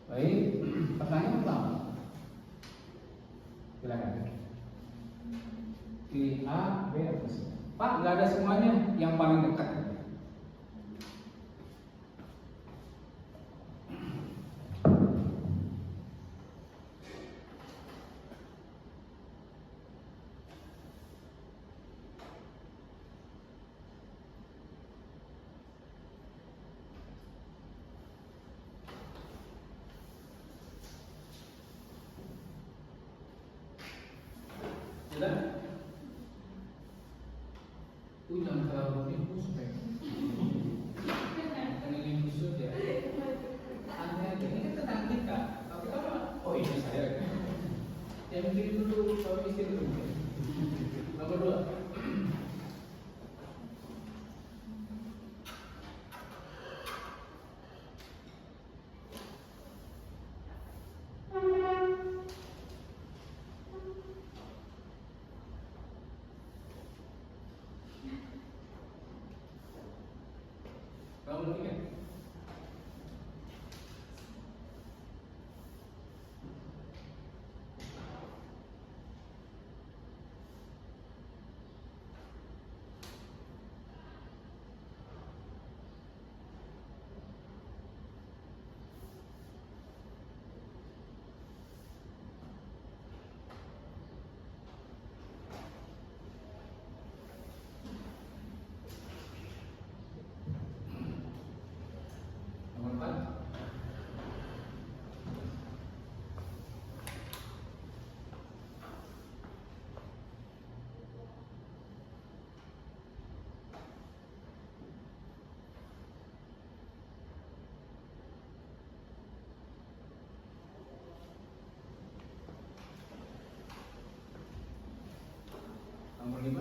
Baik, pertanyaan pertama. Silakan. Pilih A, B, atau C. Pak, nggak ada semuanya, yang paling dekat. Sudah? Jangan terlalu infus, karena ini khusus ya. Anda ini kan tentang kita. Kalau kita mah, oh ini saya. Yang mikir dulu, kalau istri dulu. Nomor 2. Nomor 3. Nomor 4. Nomor 5.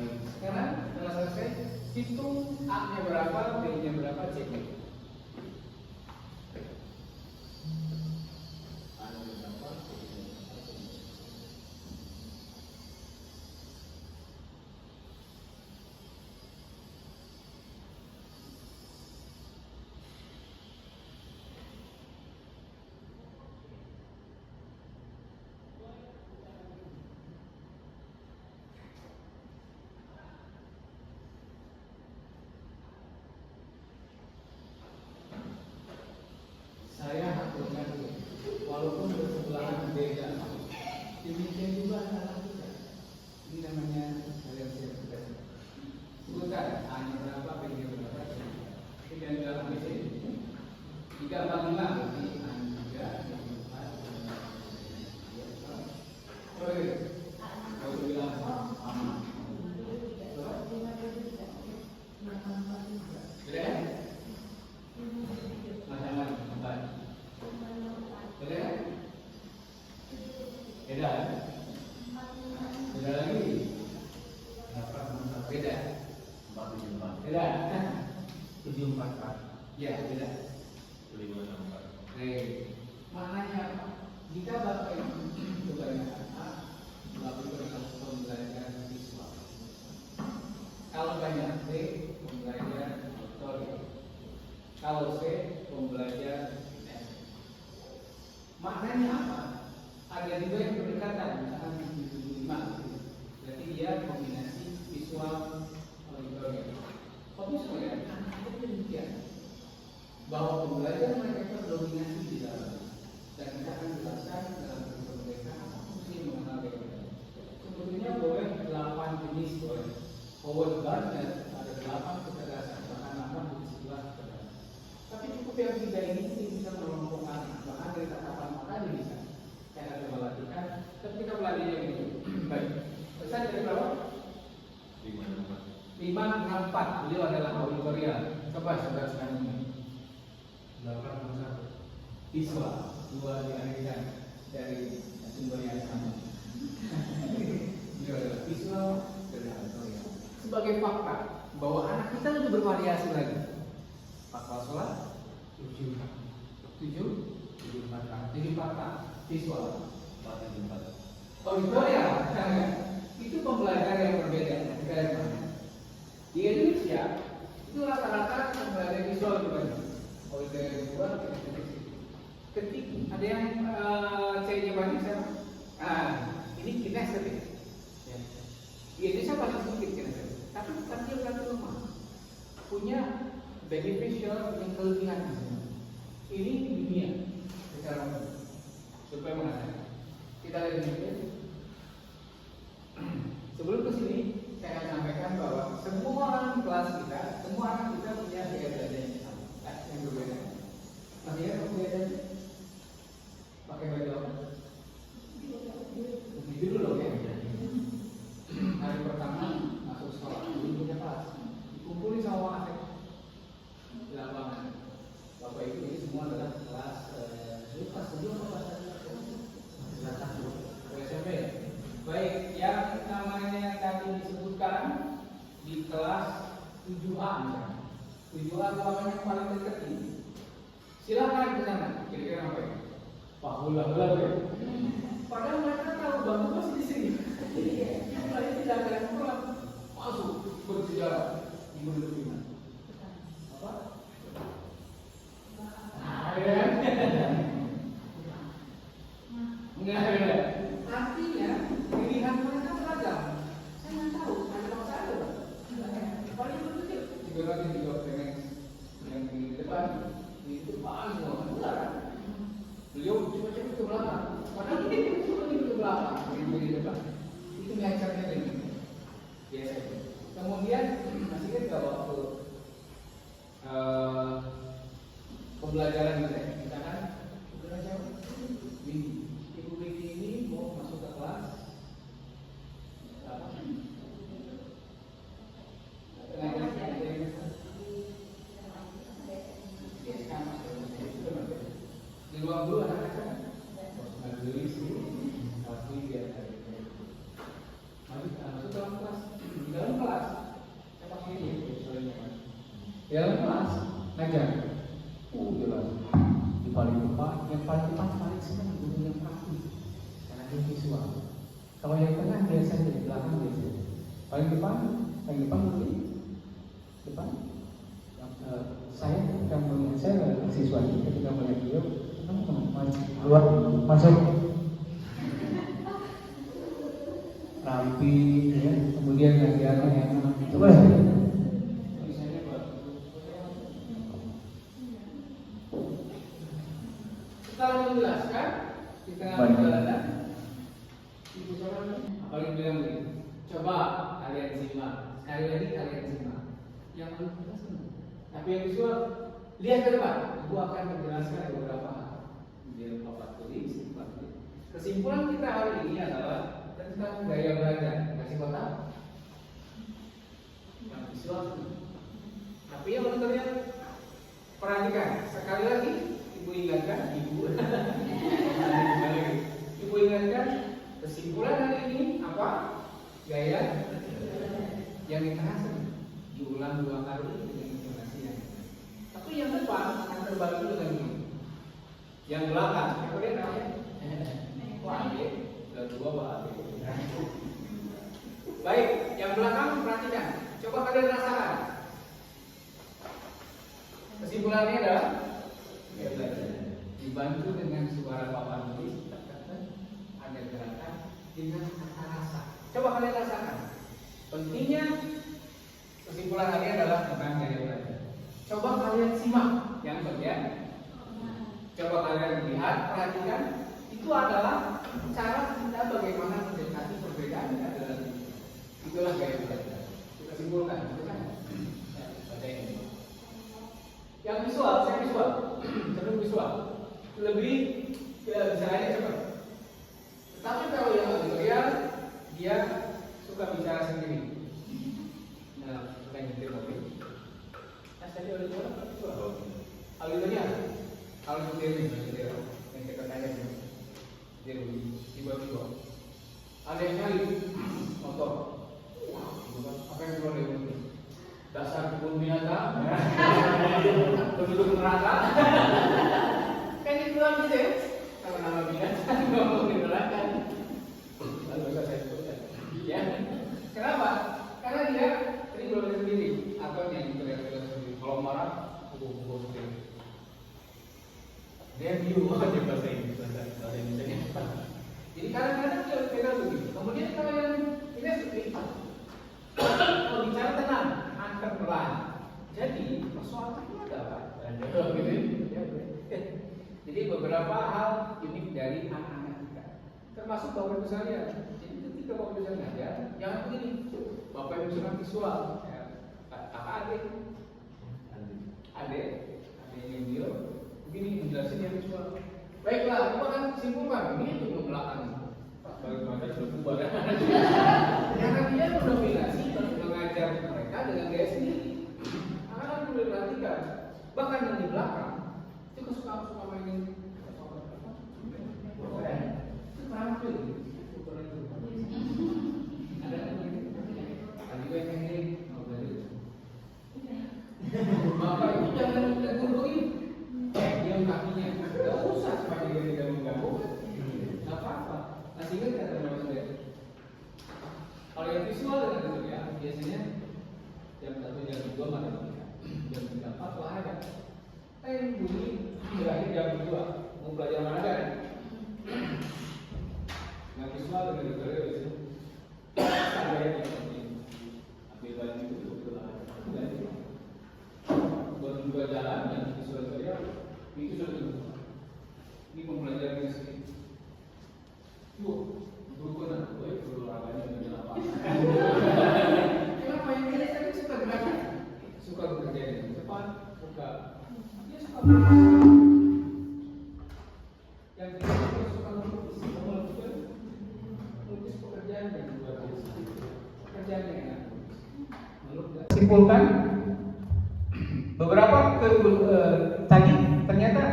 Baik. Sekarang setelah selesai, hitung A-nya berapa, B-nya berapa, C-nya. A-nya berapa, C-nya berapa. Saya aturkan walaupun bersebelahan beda, demikian juga salah kita. Ini namanya kalian siap-siap. Sebutkan A-nya berapa, B-nya berapa. Ini yang dalam BC 3 bagi 5 berarti A-nya 3, B-nya 4. Oke, kalau bilang sama. Beda ya? Macam-macam empat. Beda ya? Beda ya? Beda lagi? Beda. 474. Beda. 744. Ya, beda. 564. Baik. Maknanya apa? Jika Bapak Ibu kebanyakan A, Bapak Ibu harus pembelajaran visual. Kalau banyak B, pembelajaran auditorium. Kalau C, pembelajaran S. Maknanya apa? Ada juga yang berdekatan, misalkan 75. Berarti dia kombinasi visual auditorium. Tapi sebenarnya itu demikian, bahwa pembelajaran mereka terdominasi di dalam, dan kita akan jelaskan dalam kurikulum mereka apa fungsi mengenal mereka. Sebetulnya boleh 8 jenis boleh. Howard Gardner ada 8 kecerdasan, bahkan 8 jenis kelas kecerdasan. Tapi cukup yang 3 ini bisa melompokan, bahkan dari tatapan mata bisa. Saya akan coba latihkan, tapi kita belajarnya begitu. Baik, pesan dari berapa? 564. Beliau adalah auditorial. Coba saudara sekalian ini. 861. Visual. 2 dialihkan dari sumber yang sama. Beliau adalah visual dari auditorial. Sebagai fakta bahwa anak kita lebih bervariasi lagi. Fakta sholat 7 fakta visual 474. Auditorial itu pembelajaran yang berbeda. Di Indonesia itu rata-rata pembelajaran visual juga. Auditorial visual ketik ada yang C-nya banyak siapa? Ini kinestetik. Ya. Di Indonesia paling sedikit kinestetik, tapi dia berarti lemah. Punya beneficial yang kelebihan. Ini dunia secara umum. Supaya mengatakan kita lihat ini. Sebelum ke sini saya akan sampaikan bahwa semua orang kelas kita, semua anak kita punya gaya belajar yang sama, yang berbeda. Masih ada perbedaannya? Pakai baju apa? Begitu dulu ya. Hari pertama masuk sekolah, belum punya kelas, dikumpulin sama anak di lapangan. Bapak Ibu ini semua adalah kelas kelas 7 atau kelas 1? SMP ya? Baik, yang namanya tadi disebutkan di kelas 7A misalnya. 7A lawannya yang paling dekat ini. Silakan ke sana. Kira-kira apa ya? Pak Hula-hula ya. Padahal mereka tahu bangku masih di sini. Mulai tidak akan pulang. Masuk bersejarah di Bunda. Apa? Enggak ada. Artinya pilihan mereka beragam. Saya nggak tahu. Ada masalah. Paling betul. Juga lagi dijawab dengan yang di depan. Itu paling benar. Beliau cuma-cuma ke belakang. Padahal ini cuma ke belakang. Di depan. Itu ngacarnya ini. Biasa. Kemudian masih kan nggak waktu pembelajaran kita kan belajar Windy. Ibu Windy ini mau masuk ke kelas berapa? Di ruang guru anak-anak kan? Beli sih, tapi biar masuk dalam kelas. Di dalam dalam kelas ngajar. Jelas. Di paling depan, yang paling depan paling senang guru yang praktis karena dia visual. Kalau yang tengah biasanya di belakang biasanya. Paling depan mungkin depan. Saya ketika melihat saya siswa ini ketika melihat dia, keluar masuk rapi, ya. Kemudian ngajarnya yang coba. Setelah menjelaskan di tengah perjalanan, ibu saudara apalagi bilang begini, coba kalian simak, sekali lagi kalian simak. Yang tapi yang visual, lihat ke depan. Ibu akan menjelaskan beberapa hal. Dia papat tulis. Kesimpulan kita hari ini adalah tentang gaya belajar. Kasih kotak. Yang visual. Tapi yang menurutnya perhatikan. Sekali lagi, ibu ingatkan, ibu ingatkan kesimpulan hari ini apa? Gaya yang diterasa diulang 2 kali dengan intonasi yang. Tapi yang depan akan terbagi dengan ini. Yang belakang, kemudian namanya Wah, udah 2 Pak. Baik, yang belakang perhatikan. Coba kalian rasakan. Kesimpulannya adalah dibantu dengan suara papan tulis, ada gerakan dengan kata rasa. Coba kalian rasakan. Pentingnya kesimpulan hari adalah tentang gaya belajar. Coba kalian simak yang bagian. Coba kalian lihat, perhatikan. Itu adalah cara kita bagaimana mendekati perbedaan yang ada dalam diri. Itulah gaya belajar. Kita simpulkan, bukan? Ya, baca ini. Yang visual, saya visual, cenderung visual. Lebih ya, bisa aja cepat. Tetapi kalau yang auditorial, dia suka bicara sendiri. Nah, suka nyetir mobil. Nah, tadi auditorial, auditorial, kalau nyetir nih, yang kita tanya nih. Dia tiba-tiba ada yang nyari motor. Apa yang keluar dari mobil? Dasar kebun binatang, penduduk neraka. Kan itu doang gitu ya. Kalau nama binatang ngomong di neraka. Lalu bisa saya sebutkan. Ya. Kenapa? Karena dia tadi belum sendiri atau yang terlihat sendiri. Kalau marah, pukul sendiri. Dia view aja bahasa Inggris, bahasa Indonesia. Jadi kadang-kadang dia pegang begitu. Kemudian kalau yang ini seperti itu. Kalau bicara tenang, angkat pelan. Jadi persoalan itu ada apa? Jadi beberapa hal unik dari anak-anak kita. Termasuk Bapak Ibu sekalian. Jadi ketika Bapak Ibu sekalian ngajar, jangan begini. Bapak Ibu sekalian visual. Kakak adik yang dia begini menjelaskan yang visual. Baiklah, kita akan simpulkan. Ini untuk belakang. Bagaimana sudah bubar. Karena dia mendominasi mengajar mereka dengan gaya sendiri. Anak-anak perlu diperhatikan. Bahkan yang di belakang itu suka mainin. Itu terampil. Ada juga yang ini. Bapak Ibu jangan tegur ini. Diam kakinya. Gak usah supaya dia tidak mengganggu. Gak apa-apa. Masih ingat kata teman-teman saya? Kalau yang visual dengan tentunya biasanya jam 1, jam 2 mana jam 3, 4 olahraga. Yang bunyi berakhir jam 2 mau belajar olahraga. Yang visual dengan tentunya biasanya ada yang ambil baju itu olahraga. Buat juga jalan dan visual saya itu sudah ini mempelajari sendiri. Berguna, olahraganya dengan apa? Kenapa yang ini saya suka gerakan, suka bekerja dengan cepat, dia suka yang kita suka melukis pekerjaan yang luar biasa, pekerjaan yang enak. Simpulkan beberapa tadi ternyata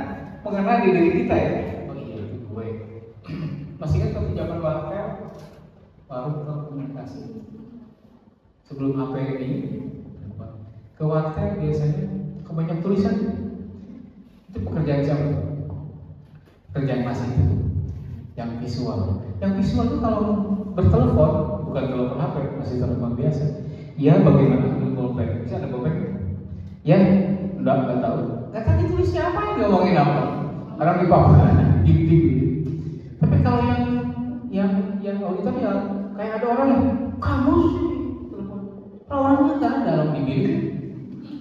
mengenai diri kita ya. Oh iya itu gue. Masih kan waktu zaman wartel baru komunikasi sebelum HP ini ke warteg biasanya kebanyak tulisan. Itu pekerjaan siapa? Pekerjaan Mas itu yang visual. Yang visual itu kalau bertelepon, bukan telepon HP, masih telepon biasa. Ya bagaimana ambil bolpen? Bisa ada bolpen? Ya, enggak tahu. Nggak tahu ditulisnya apa, yang ngomongin apa. Orang di Papua, gitu. Tapi kalau yang auditor ya kayak ada orang yang kamu sih telepon. Kalau orangnya nggak ada dalam bibir,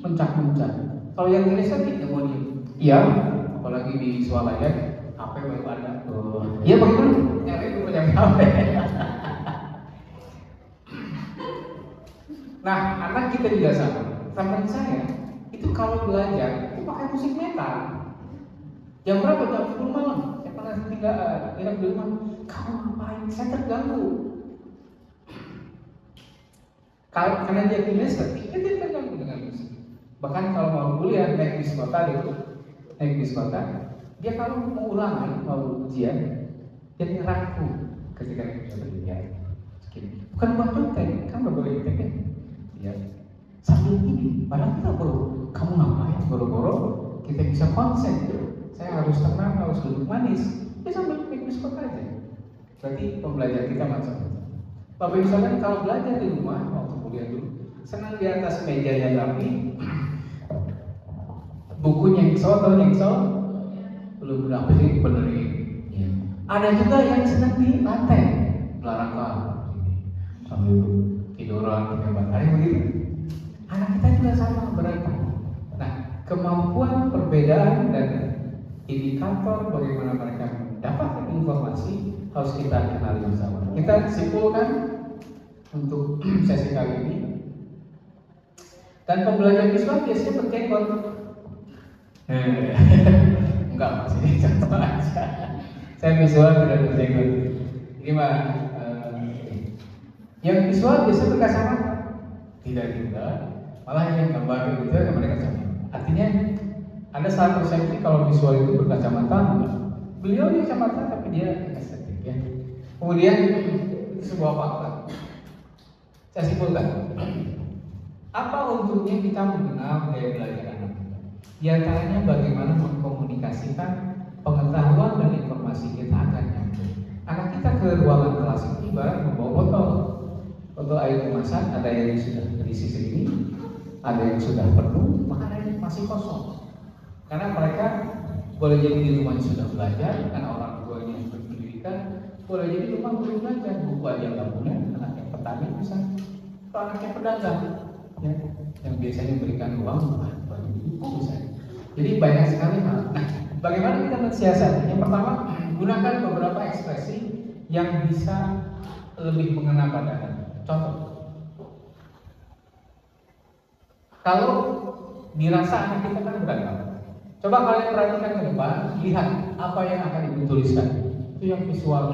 mencak-mencak. Kalau yang inisiatif yang mau diem. Iya, apalagi di Swalaya, HP baru ada. Iya bagaimana? Yang lain punya HP. Nah, anak kita juga sama. Teman saya itu kalau belajar itu pakai musik metal. Jam berapa? Jam 10 malam. Saya pernah nginep di rumah. Kamu ngapain? Saya terganggu. Karena dia kinestetik, dia terganggu dengan musik. Bahkan kalau mau kuliah naik bis kota dia kalau mau ulangan, mau ujian, jadi ragu ketika dia belajar. Bukan buat contek, kan nggak boleh contek ya. Sambil ini, padahal kita kamu ngapain? Boro-boro kita bisa konsen. Saya harus tenang, harus duduk manis. Dia sambil naik bis kota aja. Berarti pembelajar kita macam-macam. Bapak Ibu sekalian, kalau belajar di rumah waktu kuliah dulu, senang di atas meja yang rapi, bukunya yang belum berapa sih benerin. Ya. Ada juga yang senang di lantai, belakang, sambil tiduran pakai matahari begitu. Anak kita juga sama berapa. Nah, kemampuan perbedaan dan indikator bagaimana mereka mendapatkan informasi harus kita kenali bersama. Kita simpulkan untuk sesi kali ini. Dan pembelajaran visual biasanya berjenggot. Enggak, Mas, ini contoh aja. Saya visual tidak berjenggot. Ini mah yang visual biasanya berkacamata. Tidak juga. Malah yang gambar itu yang mereka sama. Artinya ada salah persepsi kalau visual itu berkacamata. Beliau di kacamata tapi dia estetik ya. Kemudian itu sebuah fakta. Saya simpulkan. Apa untungnya kita mengenal gaya belajar anak kita? Di antaranya bagaimana mengkomunikasikan pengetahuan dan informasi kita akan nyampe. Anak kita ke ruangan kelas itu ibarat membawa botol air kemasan, ada yang sudah terisi segini, ada yang sudah penuh, maka ada yang masih kosong. Karena mereka boleh jadi di rumah sudah belajar, karena orang tuanya berpendidikan, boleh jadi di rumah belum belajar, buku aja nggak punya, anak yang petani bisa, atau anak yang pedagang, ya, yang biasanya memberikan uang, bagi buku bisa. Jadi banyak sekali hal. Nah, bagaimana kita mensiasati? Yang pertama, gunakan beberapa ekspresi yang bisa lebih mengena pada anak. Contoh, kalau dirasa anak kita kan beragam, coba kalian perhatikan ke depan, lihat apa yang akan ibu tuliskan. Itu yang visual.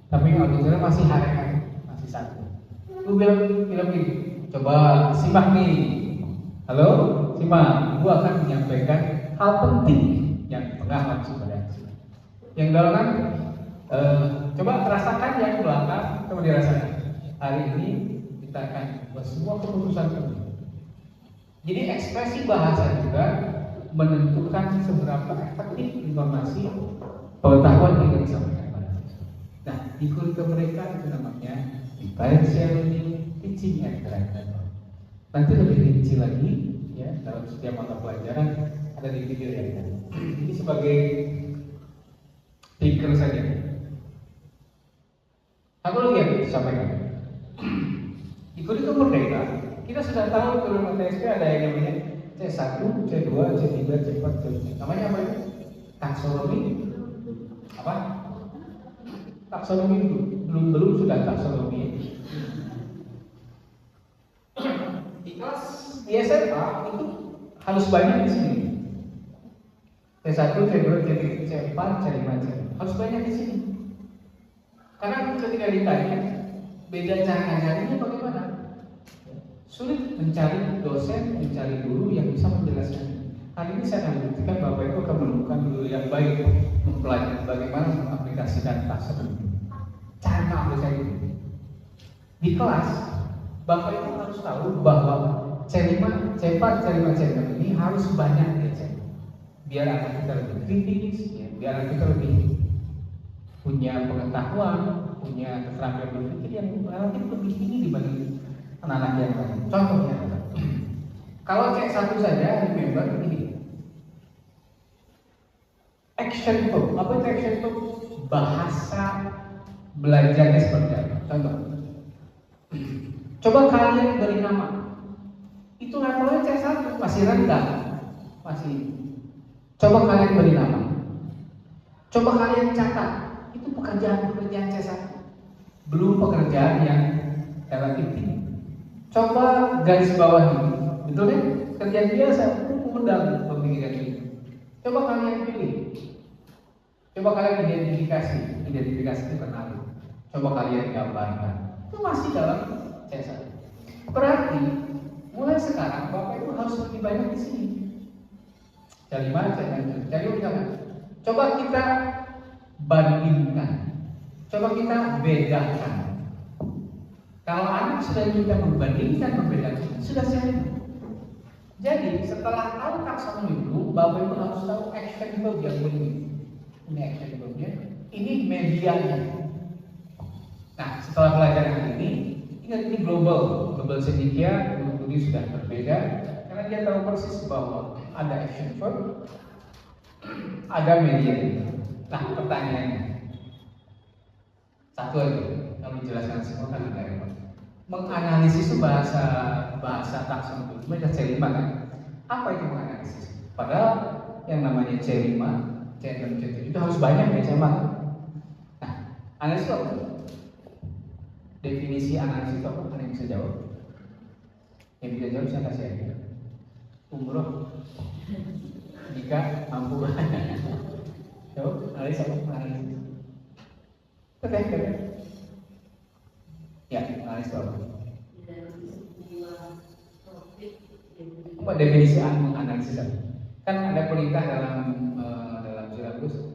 Tapi yang audionya masih hari-hari, masih satu. Ibu bilang gini, coba simak nih. Halo, simak. Ibu akan menyampaikan hal penting yang di tengah langsung pada yang dalam kan. Coba rasakan yang belakang, coba dirasakan. Hari ini kita akan buat semua keputusan penting. Jadi ekspresi bahasa juga menentukan seberapa efektif informasi pengetahuan yang disampaikan pada siswa. Nah, di kurikulum mereka itu namanya differential learning, teaching and directed. Nanti lebih rinci lagi, ya, dalam setiap mata pelajaran ada di video yang tadi. Ini sebagai thinker saja. Aku lagi yang disampaikan. Di kurikulum merdeka, kita sudah tahu kurikulum TSP ada yang namanya C1, C2, C3, C4, C5. Namanya apa itu? Taksonomi. Apa? Taksonomi itu belum sudah taksonomi. Di kelas di SMA itu harus banyak di sini. C1, C2, C3, C4, C5, C6. Harus banyak di sini. Karena ketika ditanya beda cara ngajarinnya bagaimana? Sulit mencari dosen, mencari guru yang bisa menjelaskan. Hari ini saya akan buktikan Bapak Ibu akan menemukan guru yang baik mempelajari bagaimana mengaplikasikan taksonomi. Cara mengaplikasikan itu di kelas, Bapak Ibu harus tahu bahwa C5, C4, C5, C6 ini harus banyak dicek. Biar anak kita lebih kritis, ya, biar anak kita lebih punya pengetahuan, punya keterampilan berpikir yang relatif lebih tinggi dibanding anak-anak yang lain. Contohnya, kalau C1 saja, remember ini action verb. Apa itu action verb? Bahasa belajarnya seperti apa? Contoh, coba kalian beri nama. Itu levelnya C1 masih rendah, masih. Coba kalian beri nama. Coba kalian catat. Itu pekerjaan C1. Belum pekerjaan yang relatif tinggi. Coba garis bawahi. Betul kan? Kerjaan biasa, memendam pemikiran ini. Coba kalian pilih. Coba kalian identifikasi itu kenali. Coba kalian gambarkan. Itu masih dalam C1. Berarti mulai sekarang Bapak Ibu harus lebih banyak di sini. Cari mana? Cari misalkan. Coba kita bandingkan. Coba kita bedakan. Kalau anak sudah kita membandingkan, membedakan, sudah siap. Jadi setelah tahu taksonomi itu, Bapak Ibu harus tahu action verb yang ini. Ini action verbnya. Ini medianya. Nah, setelah pelajaran hari ini, ingat ini global sedikit, ini sudah berbeda karena dia tahu persis bahwa ada action verb, ada media. Nah, pertanyaannya satu aja, kalau dijelaskan semua kan ada repot. Menganalisis itu bahasa taksonomi itu C5 kan? Apa itu menganalisis? Padahal yang namanya C5, C6, C7 itu harus banyak ya C5. Nah, analisis apa? Definisi analisis itu apa? Ada yang bisa jawab? Yang bisa jawab saya kasih aja. Umroh jika mampu. Jawab, analisis apa? Analisis. Oke. Ya, analisis apa? Apa definisi menganalisis apa? Kan ada perintah dalam silabus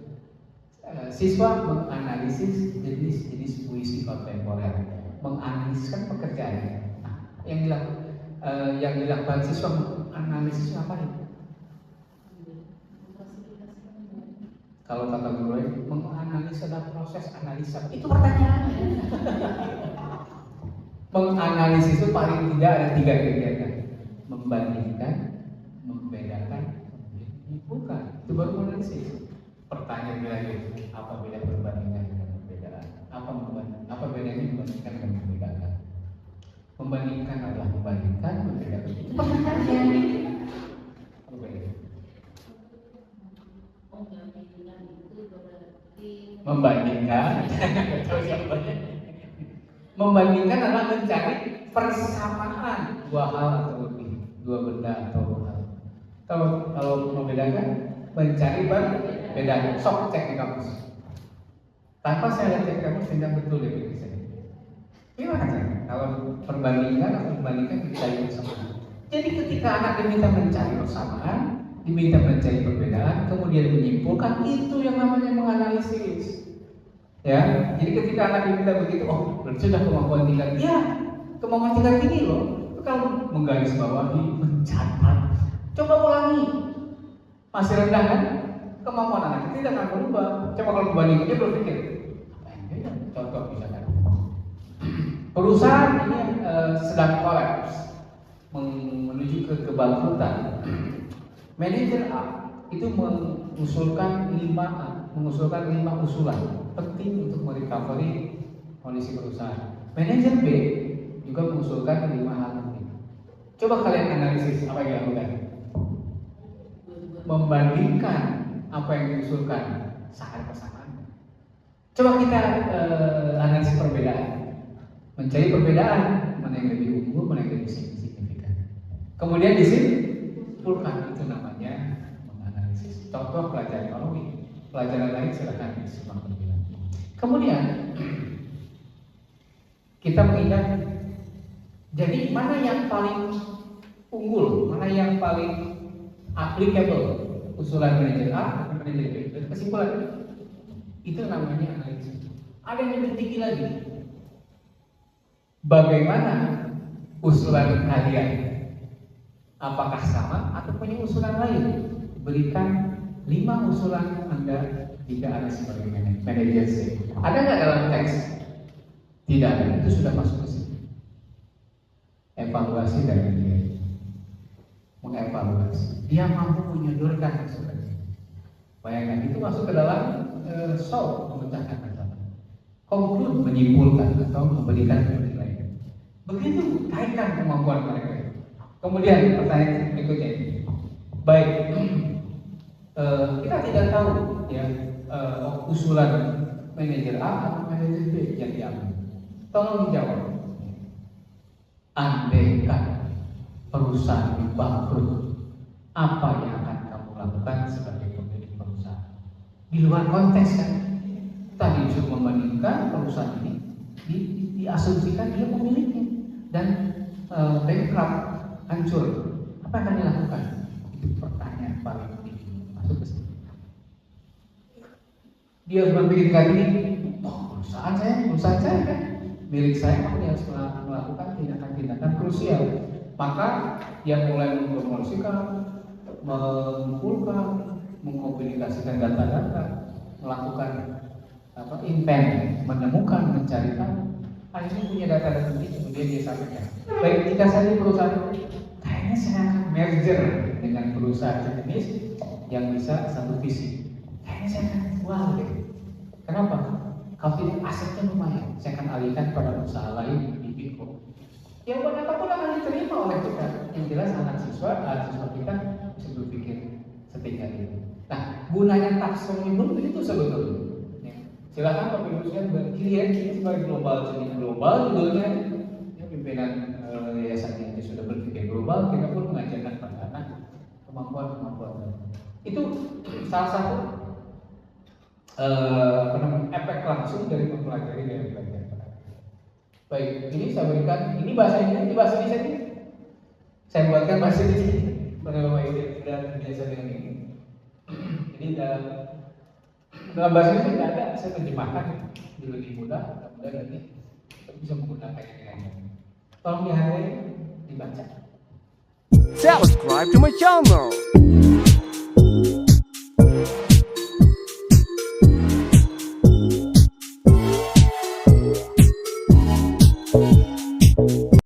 siswa menganalisis jenis-jenis puisi kontemporer, menganalisiskan pekerjaannya. Nah, yang dilakukan siswa menganalisis apa ya? Kalau kata guru menganalisis adalah proses analisa. Itu pertanyaannya. Menganalisis itu paling tidak ada 3 kegiatan: membandingkan, membedakan, menyimpulkan. Itu baru menganalisis. Pertanyaan lagi, apa beda perbandingan dengan perbedaan? Apa bedanya membandingkan dengan membedakan? Membandingkan adalah membandingkan, membedakan. Itu pertanyaannya. Apa bedanya? Membandingkan. Membandingkan adalah mencari persamaan dua hal atau lebih, dua benda atau hal. Kalau membedakan, mencari perbedaan. Sok cek di kampus. Tanpa saya cek di kampus tidak betul definisi saya. Gimana caranya? Kalau perbandingan atau membandingkan mencari persamaan. Jadi ketika anak diminta mencari persamaan, diminta mencari perbedaan, kemudian menyimpulkan, itu yang namanya menganalisis. Ya, jadi ketika anak diminta begitu, oh berarti sudah kemampuan tingkat. Ya, kemampuan tingkat tinggi loh. Itu kalau menggaris bawahi, mencatat. Coba ulangi. Masih rendah kan? Kemampuan anak kita tidak akan berubah. Coba kalau membandingkan, dia berpikir, apa yang beda? Contoh misalkan, perusahaan ini sedang kolaps, menuju ke kebangkrutan. Manajer A itu mengusulkan 5 usulan penting untuk merecovery kondisi perusahaan. Manajer B juga mengusulkan 5 hal penting. Coba kalian analisis apa yang dilakukan. Membandingkan apa yang diusulkan, sangat persamaan. Coba kita analisis perbedaan, mencari perbedaan, mana yang lebih unggul, mana yang lebih signifikan. Kemudian disimpulkan, itu namanya menganalisis. Contoh pelajaran ekonomi, pelajaran lain silakan disimak lebih lanjut. Kemudian kita mengingat, jadi mana yang paling unggul, mana yang paling applicable, usulan manajer A, manajer B. Itu kesimpulan. Itu namanya analisis. Ada yang lebih tinggi lagi. Bagaimana usulan kalian Apakah sama atau punya usulan lain? Berikan 5 usulan Anda jika Anda sebagai manajer sih. Ada nggak dalam teks? Tidak ada. Itu sudah masuk ke sini. Evaluasi dari dia. Mengevaluasi. Dia mampu menyodorkan usulannya. Bayangkan itu masuk ke dalam solve, memecahkan masalah. Conclude, menyimpulkan atau memberikan penilaian. Begitu kaitkan kemampuan mereka. Kemudian pertanyaan berikutnya, baik, kita tidak tahu ya usulan manajer A atau manajer B yang diambil. Tolong dijawab. Andaikan perusahaan bangkrut, apa yang akan kamu lakukan sebagai pemilik perusahaan? Di luar konteks kan? Tadi untuk membandingkan perusahaan ini diasumsikan dia pemiliknya dan bankrupt. Hancur, apa yang akan dilakukan? Itu pertanyaan paling tinggi. Masuk ke sini. Dia berpikir kali ini, perusahaan saya kan milik saya, maka dia harus melakukan tindakan-tindakan krusial. Maka dia mulai mempromosikan, mengumpulkan, mengkomunikasikan data-data, melakukan invent, menemukan, mencari tahu. Akhirnya punya data-data ini, kemudian dia sampaikan. Baik, jika saya di perusahaan kayaknya saya akan merger dengan perusahaan sejenis yang bisa satu visi. Kayaknya saya akan jual deh. Kenapa? Kalau tidak asetnya lumayan, saya akan alihkan pada usaha lain di Bitcoin. Jawaban apapun akan diterima oleh kita. Yang jelas anak siswa kita bisa berpikir setingkat itu. Nah, gunanya taksonomi itu sebetulnya. Silakan Bapak Ibu sekalian berkiri ya, ini sebagai global judulnya. Ya, pimpinan yayasan ini sudah berpikir global, kita pun mengajarkan pada anak kemampuan. Itu salah satu efek langsung dari mempelajari dari belajar. Baik, ini saya berikan, ini bahasa Indonesia ini. Saya buatkan bahasa Indonesia pada Bapak Ibu sudah terbiasa dengan ini. Jadi dalam bahasa Indonesia tidak ada, saya terjemahkan jadi lebih mudah, mudah-mudahan nanti kita bisa menggunakan ini. Tolong dihargai, dibaca. Subscribe to my channel.